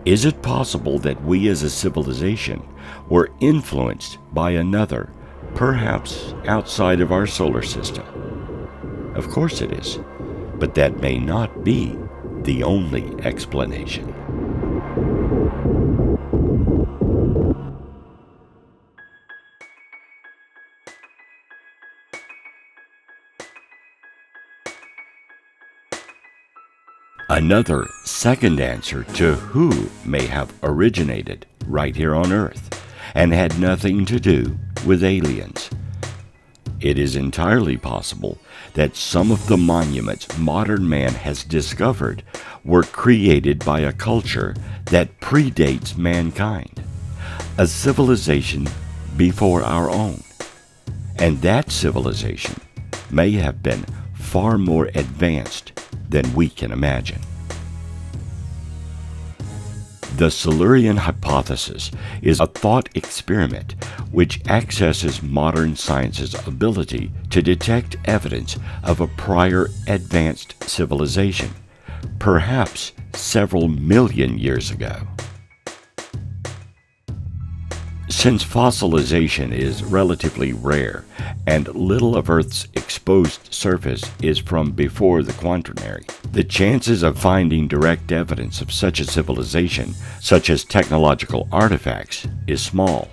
Is it possible that we as a civilization were influenced by another, perhaps outside of our solar system? Of course it is, but that may not be the only explanation. Another second answer to who may have originated right here on Earth and had nothing to do with aliens. It is entirely possible that some of the monuments modern man has discovered were created by a culture that predates mankind, a civilization before our own. And that civilization may have been far more advanced than we can imagine. The Silurian hypothesis is a thought experiment which accesses modern science's ability to detect evidence of a prior advanced civilization, perhaps several million years ago. Since fossilization is relatively rare and little of Earth's exposed surface is from before the Quaternary, the chances of finding direct evidence of such a civilization, such as technological artifacts, is small.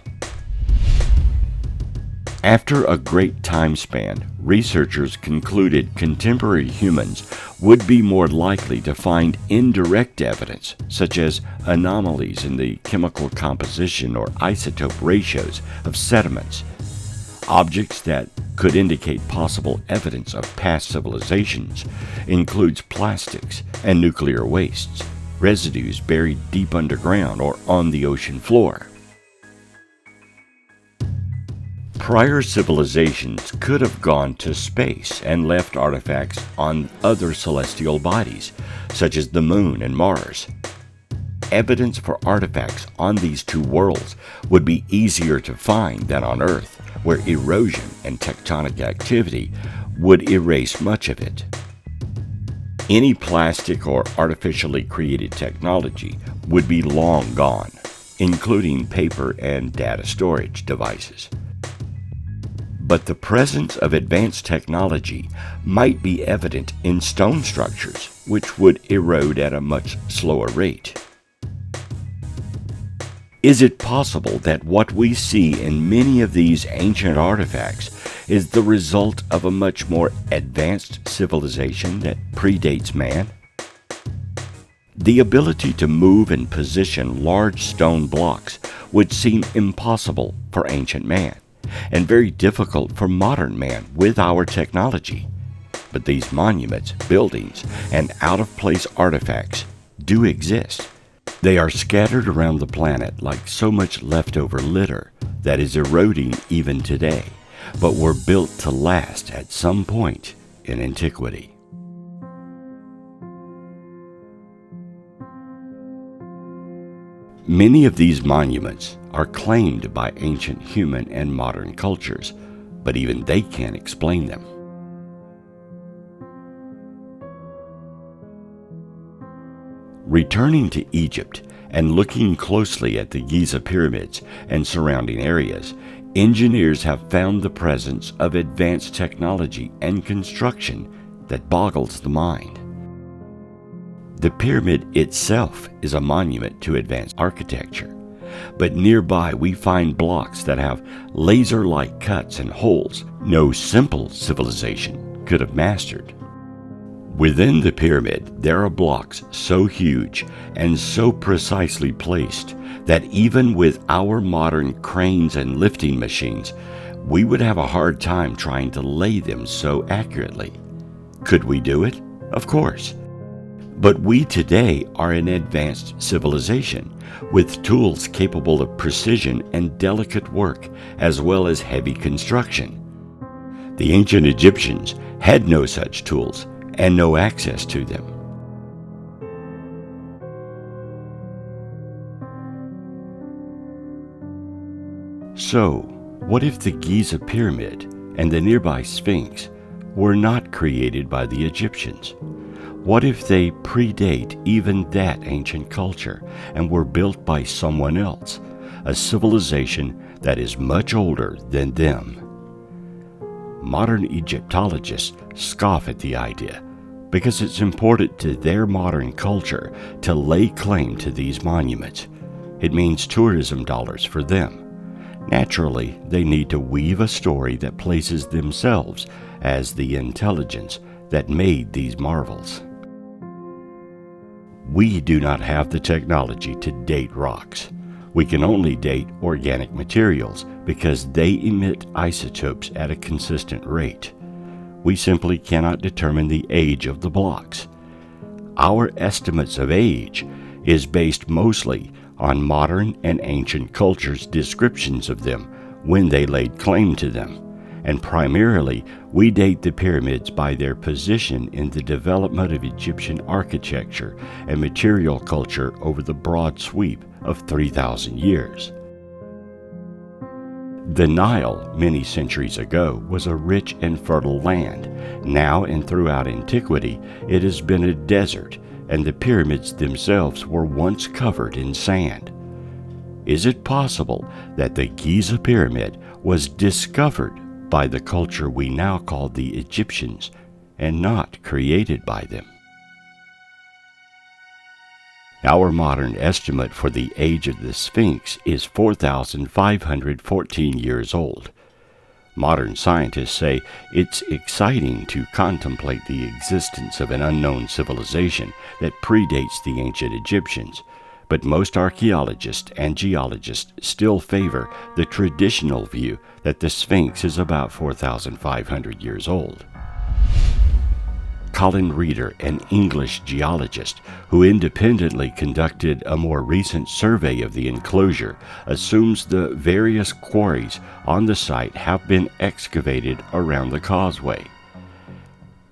After a great time span, researchers concluded contemporary humans would be more likely to find indirect evidence, such as anomalies in the chemical composition or isotope ratios of sediments. Objects that could indicate possible evidence of past civilizations includes plastics and nuclear wastes, residues buried deep underground or on the ocean floor. Prior civilizations could have gone to space and left artifacts on other celestial bodies, such as the Moon and Mars. Evidence for artifacts on these two worlds would be easier to find than on Earth, where erosion and tectonic activity would erase much of it. Any plastic or artificially created technology would be long gone, including paper and data storage devices. But the presence of advanced technology might be evident in stone structures, which would erode at a much slower rate. Is it possible that what we see in many of these ancient artifacts is the result of a much more advanced civilization that predates man? The ability to move and position large stone blocks would seem impossible for ancient man, and very difficult for modern man with our technology. But these monuments, buildings, and out-of-place artifacts do exist. They are scattered around the planet like so much leftover litter that is eroding even today, but were built to last at some point in antiquity. Many of these monuments are claimed by ancient human and modern cultures, but even they can't explain them. Returning to Egypt and looking closely at the Giza pyramids and surrounding areas, engineers have found the presence of advanced technology and construction that boggles the mind. The pyramid itself is a monument to advanced architecture, but nearby we find blocks that have laser-like cuts and holes no simple civilization could have mastered. Within the pyramid, there are blocks so huge and so precisely placed that even with our modern cranes and lifting machines, we would have a hard time trying to lay them so accurately. Could we do it? Of course. But we today are an advanced civilization with tools capable of precision and delicate work as well as heavy construction. The ancient Egyptians had no such tools and no access to them. So, what if the Giza pyramid and the nearby Sphinx were not created by the Egyptians? What if they predate even that ancient culture and were built by someone else, a civilization that is much older than them? Modern Egyptologists scoff at the idea because it's important to their modern culture to lay claim to these monuments. It means tourism dollars for them. Naturally, they need to weave a story that places themselves as the intelligence that made these marvels. We do not have the technology to date rocks. We can only date organic materials because they emit isotopes at a consistent rate. We simply cannot determine the age of the blocks. Our estimates of age is based mostly on modern and ancient cultures' descriptions of them when they laid claim to them, and primarily we date the pyramids by their position in the development of Egyptian architecture and material culture over the broad sweep of 3,000 years. The Nile, many centuries ago, was a rich and fertile land. Now and throughout antiquity, it has been a desert, and the pyramids themselves were once covered in sand. Is it possible that the Giza pyramid was discovered by the culture we now call the Egyptians and not created by them? Our modern estimate for the age of the Sphinx is 4,514 years old. Modern scientists say it's exciting to contemplate the existence of an unknown civilization that predates the ancient Egyptians, but most archaeologists and geologists still favor the traditional view that the Sphinx is about 4,500 years old. Colin Reeder, an English geologist who independently conducted a more recent survey of the enclosure, assumes the various quarries on the site have been excavated around the causeway.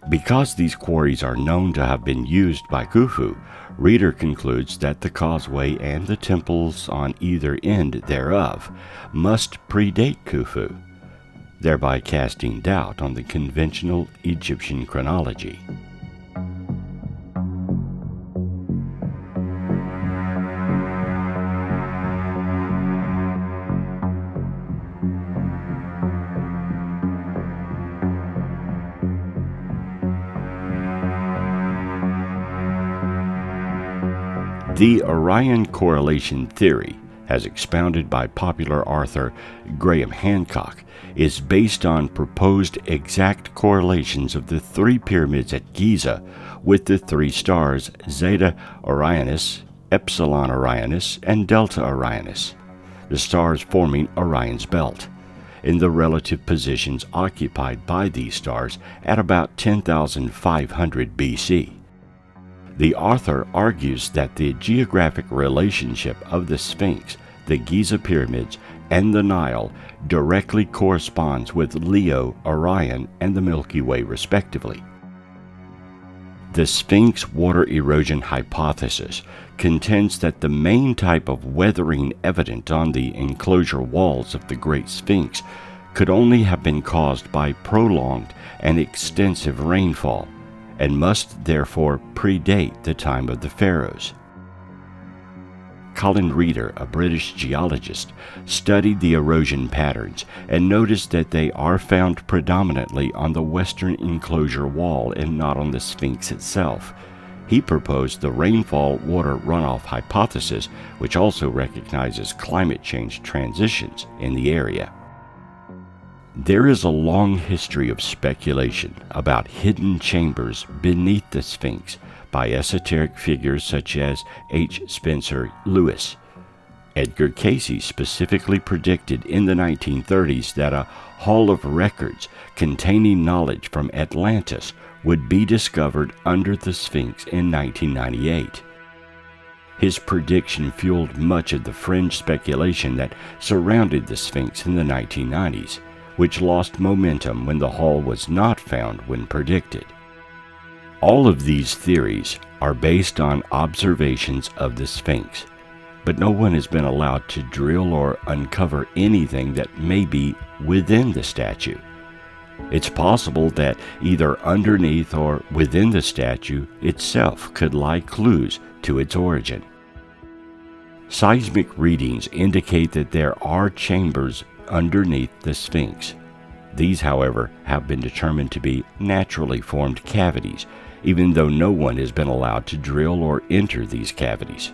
Because these quarries are known to have been used by Khufu, Reeder concludes that the causeway and the temples on either end thereof must predate Khufu, thereby casting doubt on the conventional Egyptian chronology. The Orion correlation theory, as expounded by popular author Graham Hancock, is based on proposed exact correlations of the three pyramids at Giza with the three stars Zeta Orionis, Epsilon Orionis, and Delta Orionis, the stars forming Orion's belt, in the relative positions occupied by these stars at about 10,500 BC. The author argues that the geographic relationship of the Sphinx, the Giza pyramids, and the Nile directly corresponds with Leo, Orion, and the Milky Way respectively. The Sphinx water erosion hypothesis contends that the main type of weathering evident on the enclosure walls of the Great Sphinx could only have been caused by prolonged and extensive rainfall, and must therefore predate the time of the pharaohs. Colin Reeder, a British geologist, studied the erosion patterns and noticed that they are found predominantly on the western enclosure wall and not on the Sphinx itself. He proposed the rainfall water runoff hypothesis, which also recognizes climate change transitions in the area. There is a long history of speculation about hidden chambers beneath the Sphinx by esoteric figures such as H. Spencer Lewis. Edgar Cayce specifically predicted in the 1930s that a hall of records containing knowledge from Atlantis would be discovered under the Sphinx in 1998. His prediction fueled much of the fringe speculation that surrounded the Sphinx in the 1990s, which lost momentum when the hall was not found when predicted. All of these theories are based on observations of the Sphinx, but no one has been allowed to drill or uncover anything that may be within the statue. It's possible that either underneath or within the statue itself could lie clues to its origin. Seismic readings indicate that there are chambers underneath the Sphinx. These, however, have been determined to be naturally formed cavities, even though no one has been allowed to drill or enter these cavities.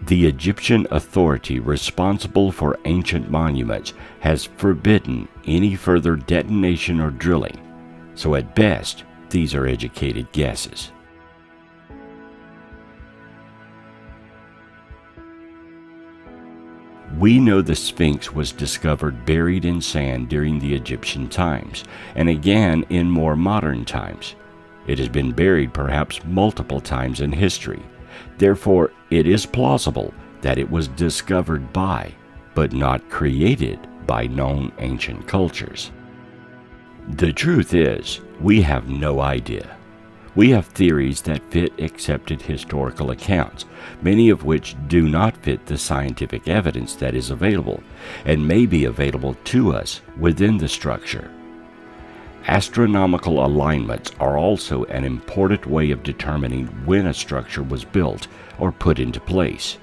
The Egyptian authority responsible for ancient monuments has forbidden any further detonation or drilling, so at best, these are educated guesses. We know the Sphinx was discovered buried in sand during the Egyptian times, and again in more modern times. It has been buried perhaps multiple times in history. Therefore, it is plausible that it was discovered by, but not created by, known ancient cultures. The truth is, we have no idea. We have theories that fit accepted historical accounts, many of which do not fit the scientific evidence that is available, and may be available to us within the structure. Astronomical alignments are also an important way of determining when a structure was built or put into place.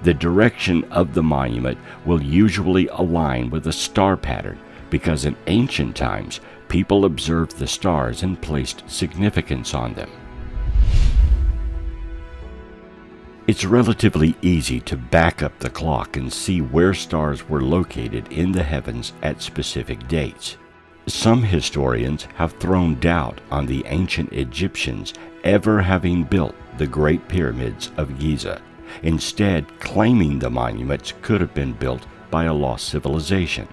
The direction of the monument will usually align with a star pattern because in ancient times, people observed the stars and placed significance on them. It's relatively easy to back up the clock and see where stars were located in the heavens at specific dates. Some historians have thrown doubt on the ancient Egyptians ever having built the Great Pyramids of Giza, instead claiming the monuments could have been built by a lost civilization.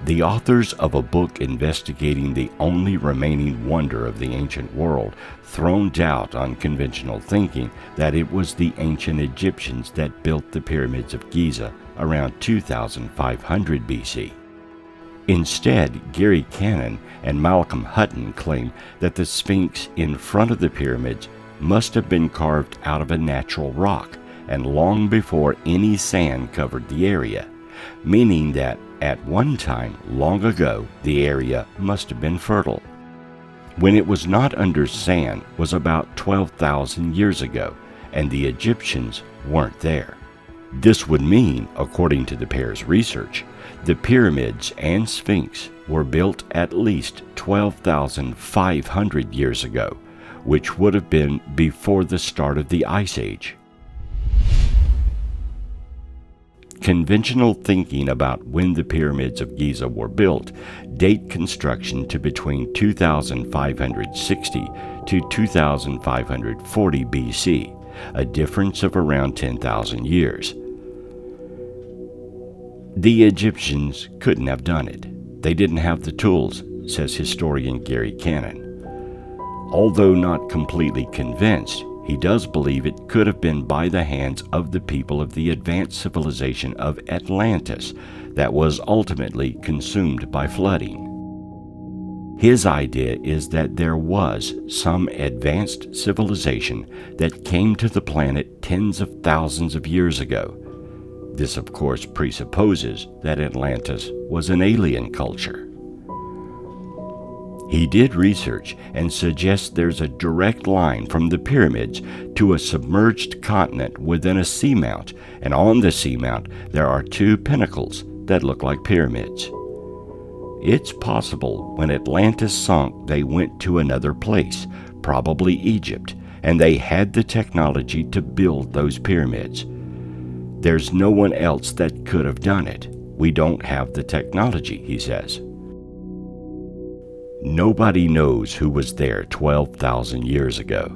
The authors of a book investigating the only remaining wonder of the ancient world thrown doubt on conventional thinking that it was the ancient Egyptians that built the pyramids of Giza around 2500 BC. Instead, Gary Cannon and Malcolm Hutton claim that the Sphinx in front of the pyramids must have been carved out of a natural rock and long before any sand covered the area, meaning that at one time long ago the area must have been fertile. When it was not under sand was about 12,000 years ago, and the Egyptians weren't there. This would mean, according to the pair's research, the pyramids and Sphinx were built at least 12,500 years ago, which would have been before the start of the Ice Age. Conventional thinking about when the pyramids of Giza were built date construction to between 2560 to 2540 BC, a difference of around 10,000 years. The Egyptians couldn't have done it. They didn't have the tools, says historian Gary Cannon. Although not completely convinced, he does believe it could have been by the hands of the people of the advanced civilization of Atlantis that was ultimately consumed by flooding. His idea is that there was some advanced civilization that came to the planet tens of thousands of years ago. This, of course, presupposes that Atlantis was an alien culture. He did research and suggests there's a direct line from the pyramids to a submerged continent within a seamount, and on the seamount there are two pinnacles that look like pyramids. It's possible when Atlantis sunk they went to another place, probably Egypt, and they had the technology to build those pyramids. There's no one else that could have done it. We don't have the technology, he says. Nobody knows who was there 12,000 years ago.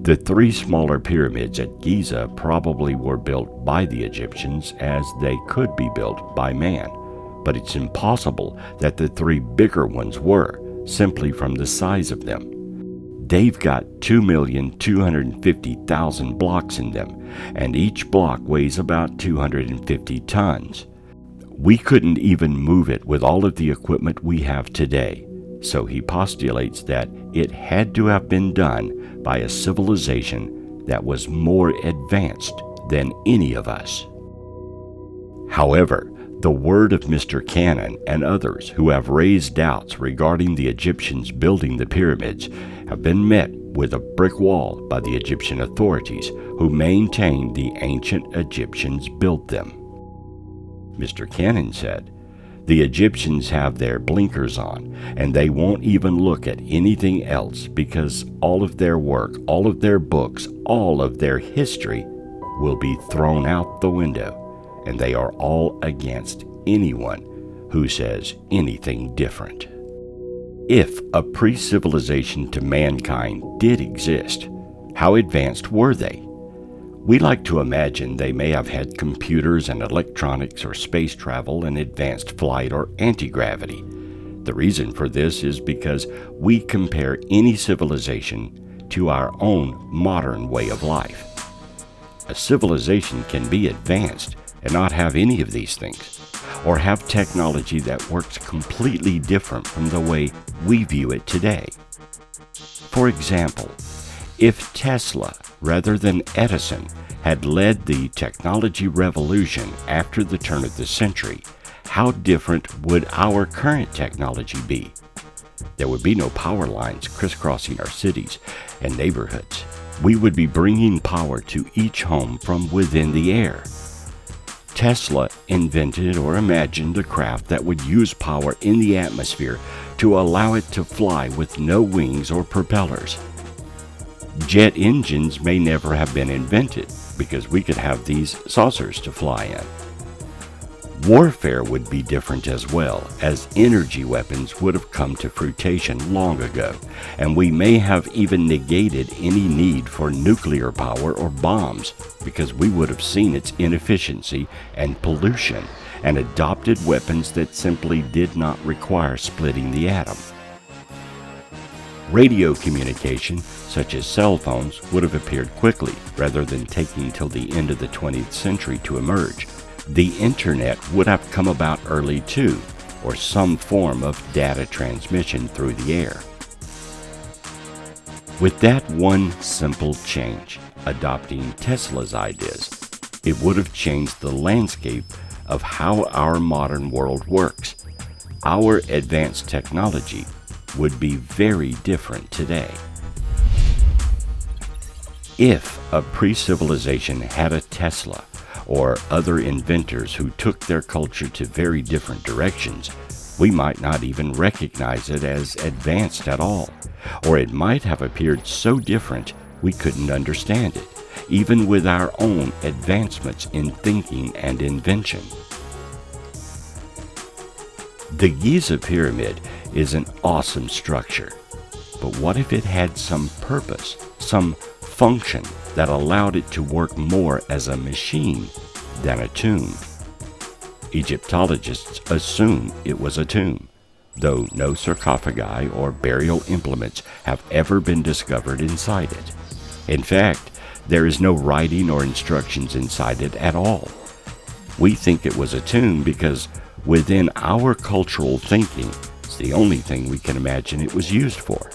The three smaller pyramids at Giza probably were built by the Egyptians as they could be built by man, but it's impossible that the three bigger ones were, simply from the size of them. They've got 2,250,000 blocks in them, and each block weighs about 250 tons. We couldn't even move it with all of the equipment we have today. So he postulates that it had to have been done by a civilization that was more advanced than any of us. However, the word of Mr. Cannon and others who have raised doubts regarding the Egyptians building the pyramids have been met with a brick wall by the Egyptian authorities who maintain the ancient Egyptians built them. Mr. Cannon said, "The Egyptians have their blinkers on, and they won't even look at anything else because all of their work, all of their books, all of their history will be thrown out the window, and they are all against anyone who says anything different." If a pre-civilization to mankind did exist, how advanced were they? We like to imagine they may have had computers and electronics or space travel and advanced flight or anti-gravity. The reason for this is because we compare any civilization to our own modern way of life. A civilization can be advanced and not have any of these things, or have technology that works completely different from the way we view it today. For example, if Tesla, rather than Edison, had led the technology revolution after the turn of the century, how different would our current technology be? There would be no power lines crisscrossing our cities and neighborhoods. We would be bringing power to each home from within the air. Tesla invented or imagined a craft that would use power in the atmosphere to allow it to fly with no wings or propellers. Jet engines may never have been invented because we could have these saucers to fly in. Warfare would be different as well, as energy weapons would have come to fruition long ago, and we may have even negated any need for nuclear power or bombs because we would have seen its inefficiency and pollution and adopted weapons that simply did not require splitting the atom. Radio communication, such as cell phones, would have appeared quickly rather than taking till the end of the 20th century to emerge. The internet would have come about early too, or some form of data transmission through the air. With that one simple change, adopting Tesla's ideas, it would have changed the landscape of how our modern world works. Our advanced technology would be very different today. If a pre-civilization had a Tesla or other inventors who took their culture to very different directions, we might not even recognize it as advanced at all, or it might have appeared so different we couldn't understand it, even with our own advancements in thinking and invention. The Giza Pyramid is an awesome structure, but what if it had some purpose, some function that allowed it to work more as a machine than a tomb? Egyptologists assume it was a tomb, though no sarcophagi or burial implements have ever been discovered inside it. In fact, there is no writing or instructions inside it at all. We think it was a tomb because within our cultural thinking, It's the only thing we can imagine it was used for.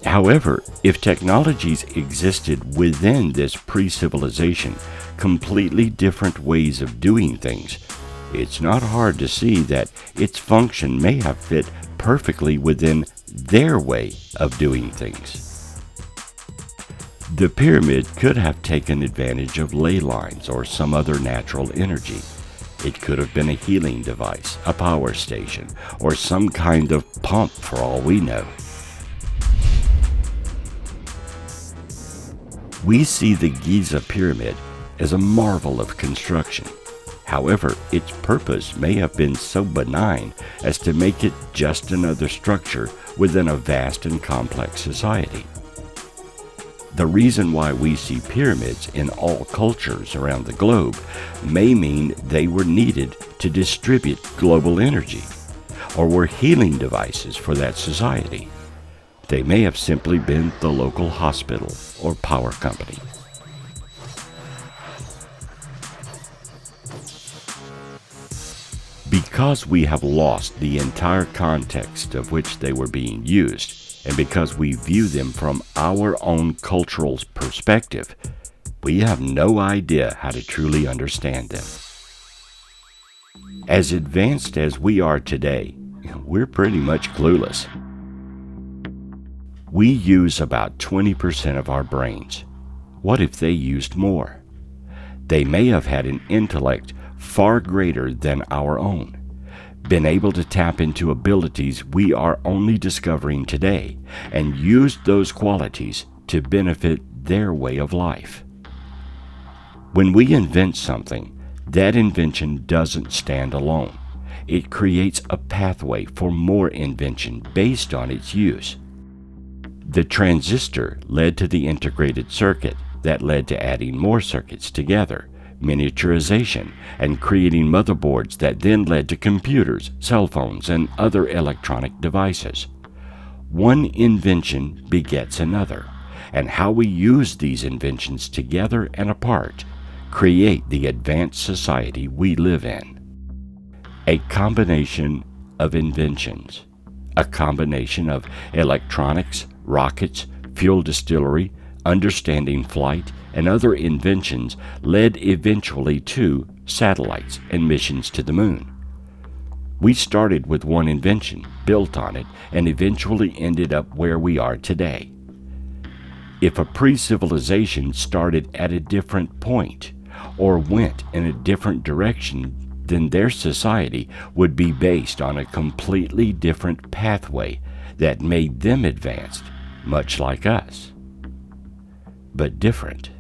However, if technologies existed within this pre-civilization, completely different ways of doing things, it's not hard to see that its function may have fit perfectly within their way of doing things. The pyramid could have taken advantage of ley lines or some other natural energy. It could have been a healing device, a power station, or some kind of pump for all we know. We see the Giza pyramid as a marvel of construction. However, its purpose may have been so benign as to make it just another structure within a vast and complex society. The reason why we see pyramids in all cultures around the globe may mean they were needed to distribute global energy, or were healing devices for that society. They may have simply been the local hospital or power company. Because we have lost the entire context of which they were being used, and because we view them from our own cultural perspective, we have no idea how to truly understand them. As advanced as we are today, we're pretty much clueless. We use about 20% of our brains. What if they used more? They may have had an intellect far greater than our own, been able to tap into abilities we are only discovering today, and used those qualities to benefit their way of life. When we invent something, that invention doesn't stand alone. It creates a pathway for more invention based on its use. The transistor led to the integrated circuit that led to adding more circuits together, miniaturization, and creating motherboards that then led to computers, cell phones, and other electronic devices. One invention begets another, and how we use these inventions together and apart create the advanced society we live in. A combination of inventions, a combination of electronics, rockets, fuel distillery, understanding flight, and other inventions led eventually to satellites and missions to the moon. We started with one invention, built on it, and eventually ended up where we are today. If a pre-civilization started at a different point or went in a different direction, then their society would be based on a completely different pathway that made them advanced, much like us, but different.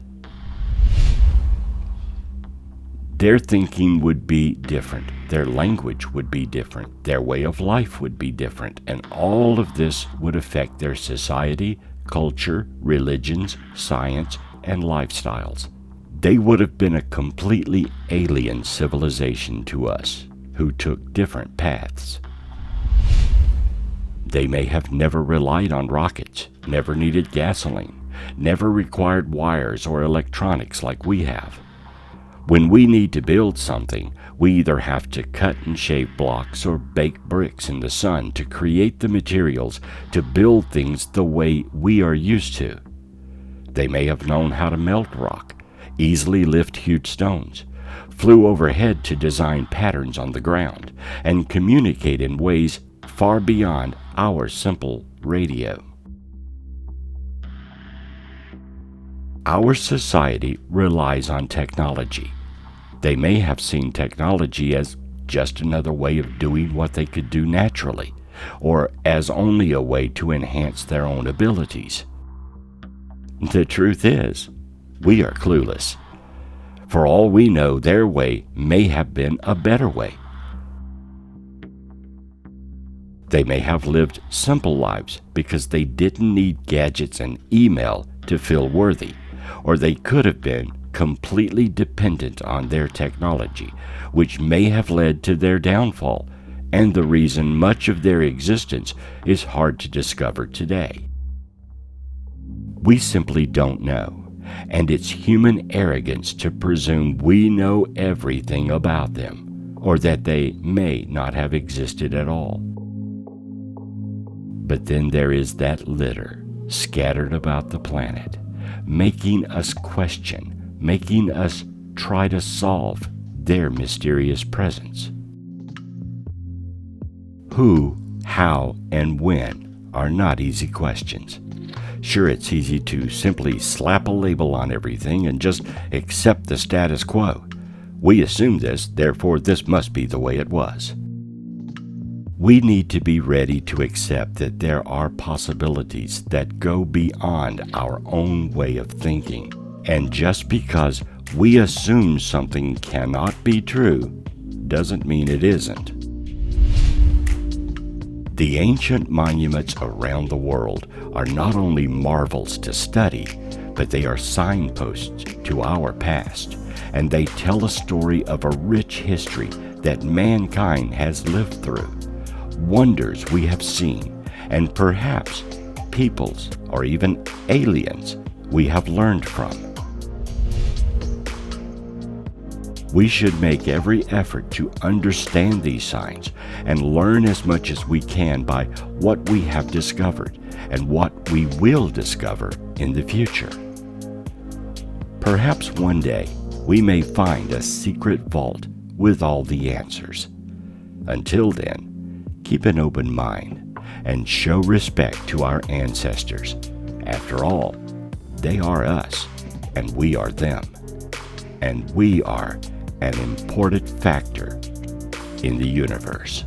Their thinking would be different, their language would be different, their way of life would be different, and all of this would affect their society, culture, religions, science, and lifestyles. They would have been a completely alien civilization to us, who took different paths. They may have never relied on rockets, never needed gasoline, never required wires or electronics like we have. When we need to build something, we either have to cut and shave blocks or bake bricks in the sun to create the materials to build things the way we are used to. They may have known how to melt rock, easily lift huge stones, flew overhead to design patterns on the ground, and communicate in ways far beyond our simple radio. Our society relies on technology. They may have seen technology as just another way of doing what they could do naturally, or as only a way to enhance their own abilities. The truth is, we are clueless. For all we know, their way may have been a better way. They may have lived simple lives because they didn't need gadgets and email to feel worthy, or they could have been completely dependent on their technology, which may have led to their downfall, and the reason much of their existence is hard to discover today. We simply don't know, and it's human arrogance to presume we know everything about them. or that they may not have existed at all. But then there is that litter scattered about the planet, making us question, making us try to solve their mysterious presence. Who, how, and when are not easy questions. Sure, it's easy to simply slap a label on everything and just accept the status quo. We assume this, therefore this must be the way it was. We need to be ready to accept that there are possibilities that go beyond our own way of thinking. And just because we assume something cannot be true doesn't mean it isn't. The ancient monuments around the world are not only marvels to study, but they are signposts to our past, and they tell a story of a rich history that mankind has lived through, wonders we have seen, and perhaps peoples or even aliens we have learned from. We should make every effort to understand these signs and learn as much as we can by what we have discovered and what we will discover in the future. Perhaps one day we may find a secret vault with all the answers. Until then, keep an open mind and show respect to our ancestors. After all, they are us and we are them, and we are an important factor in the universe.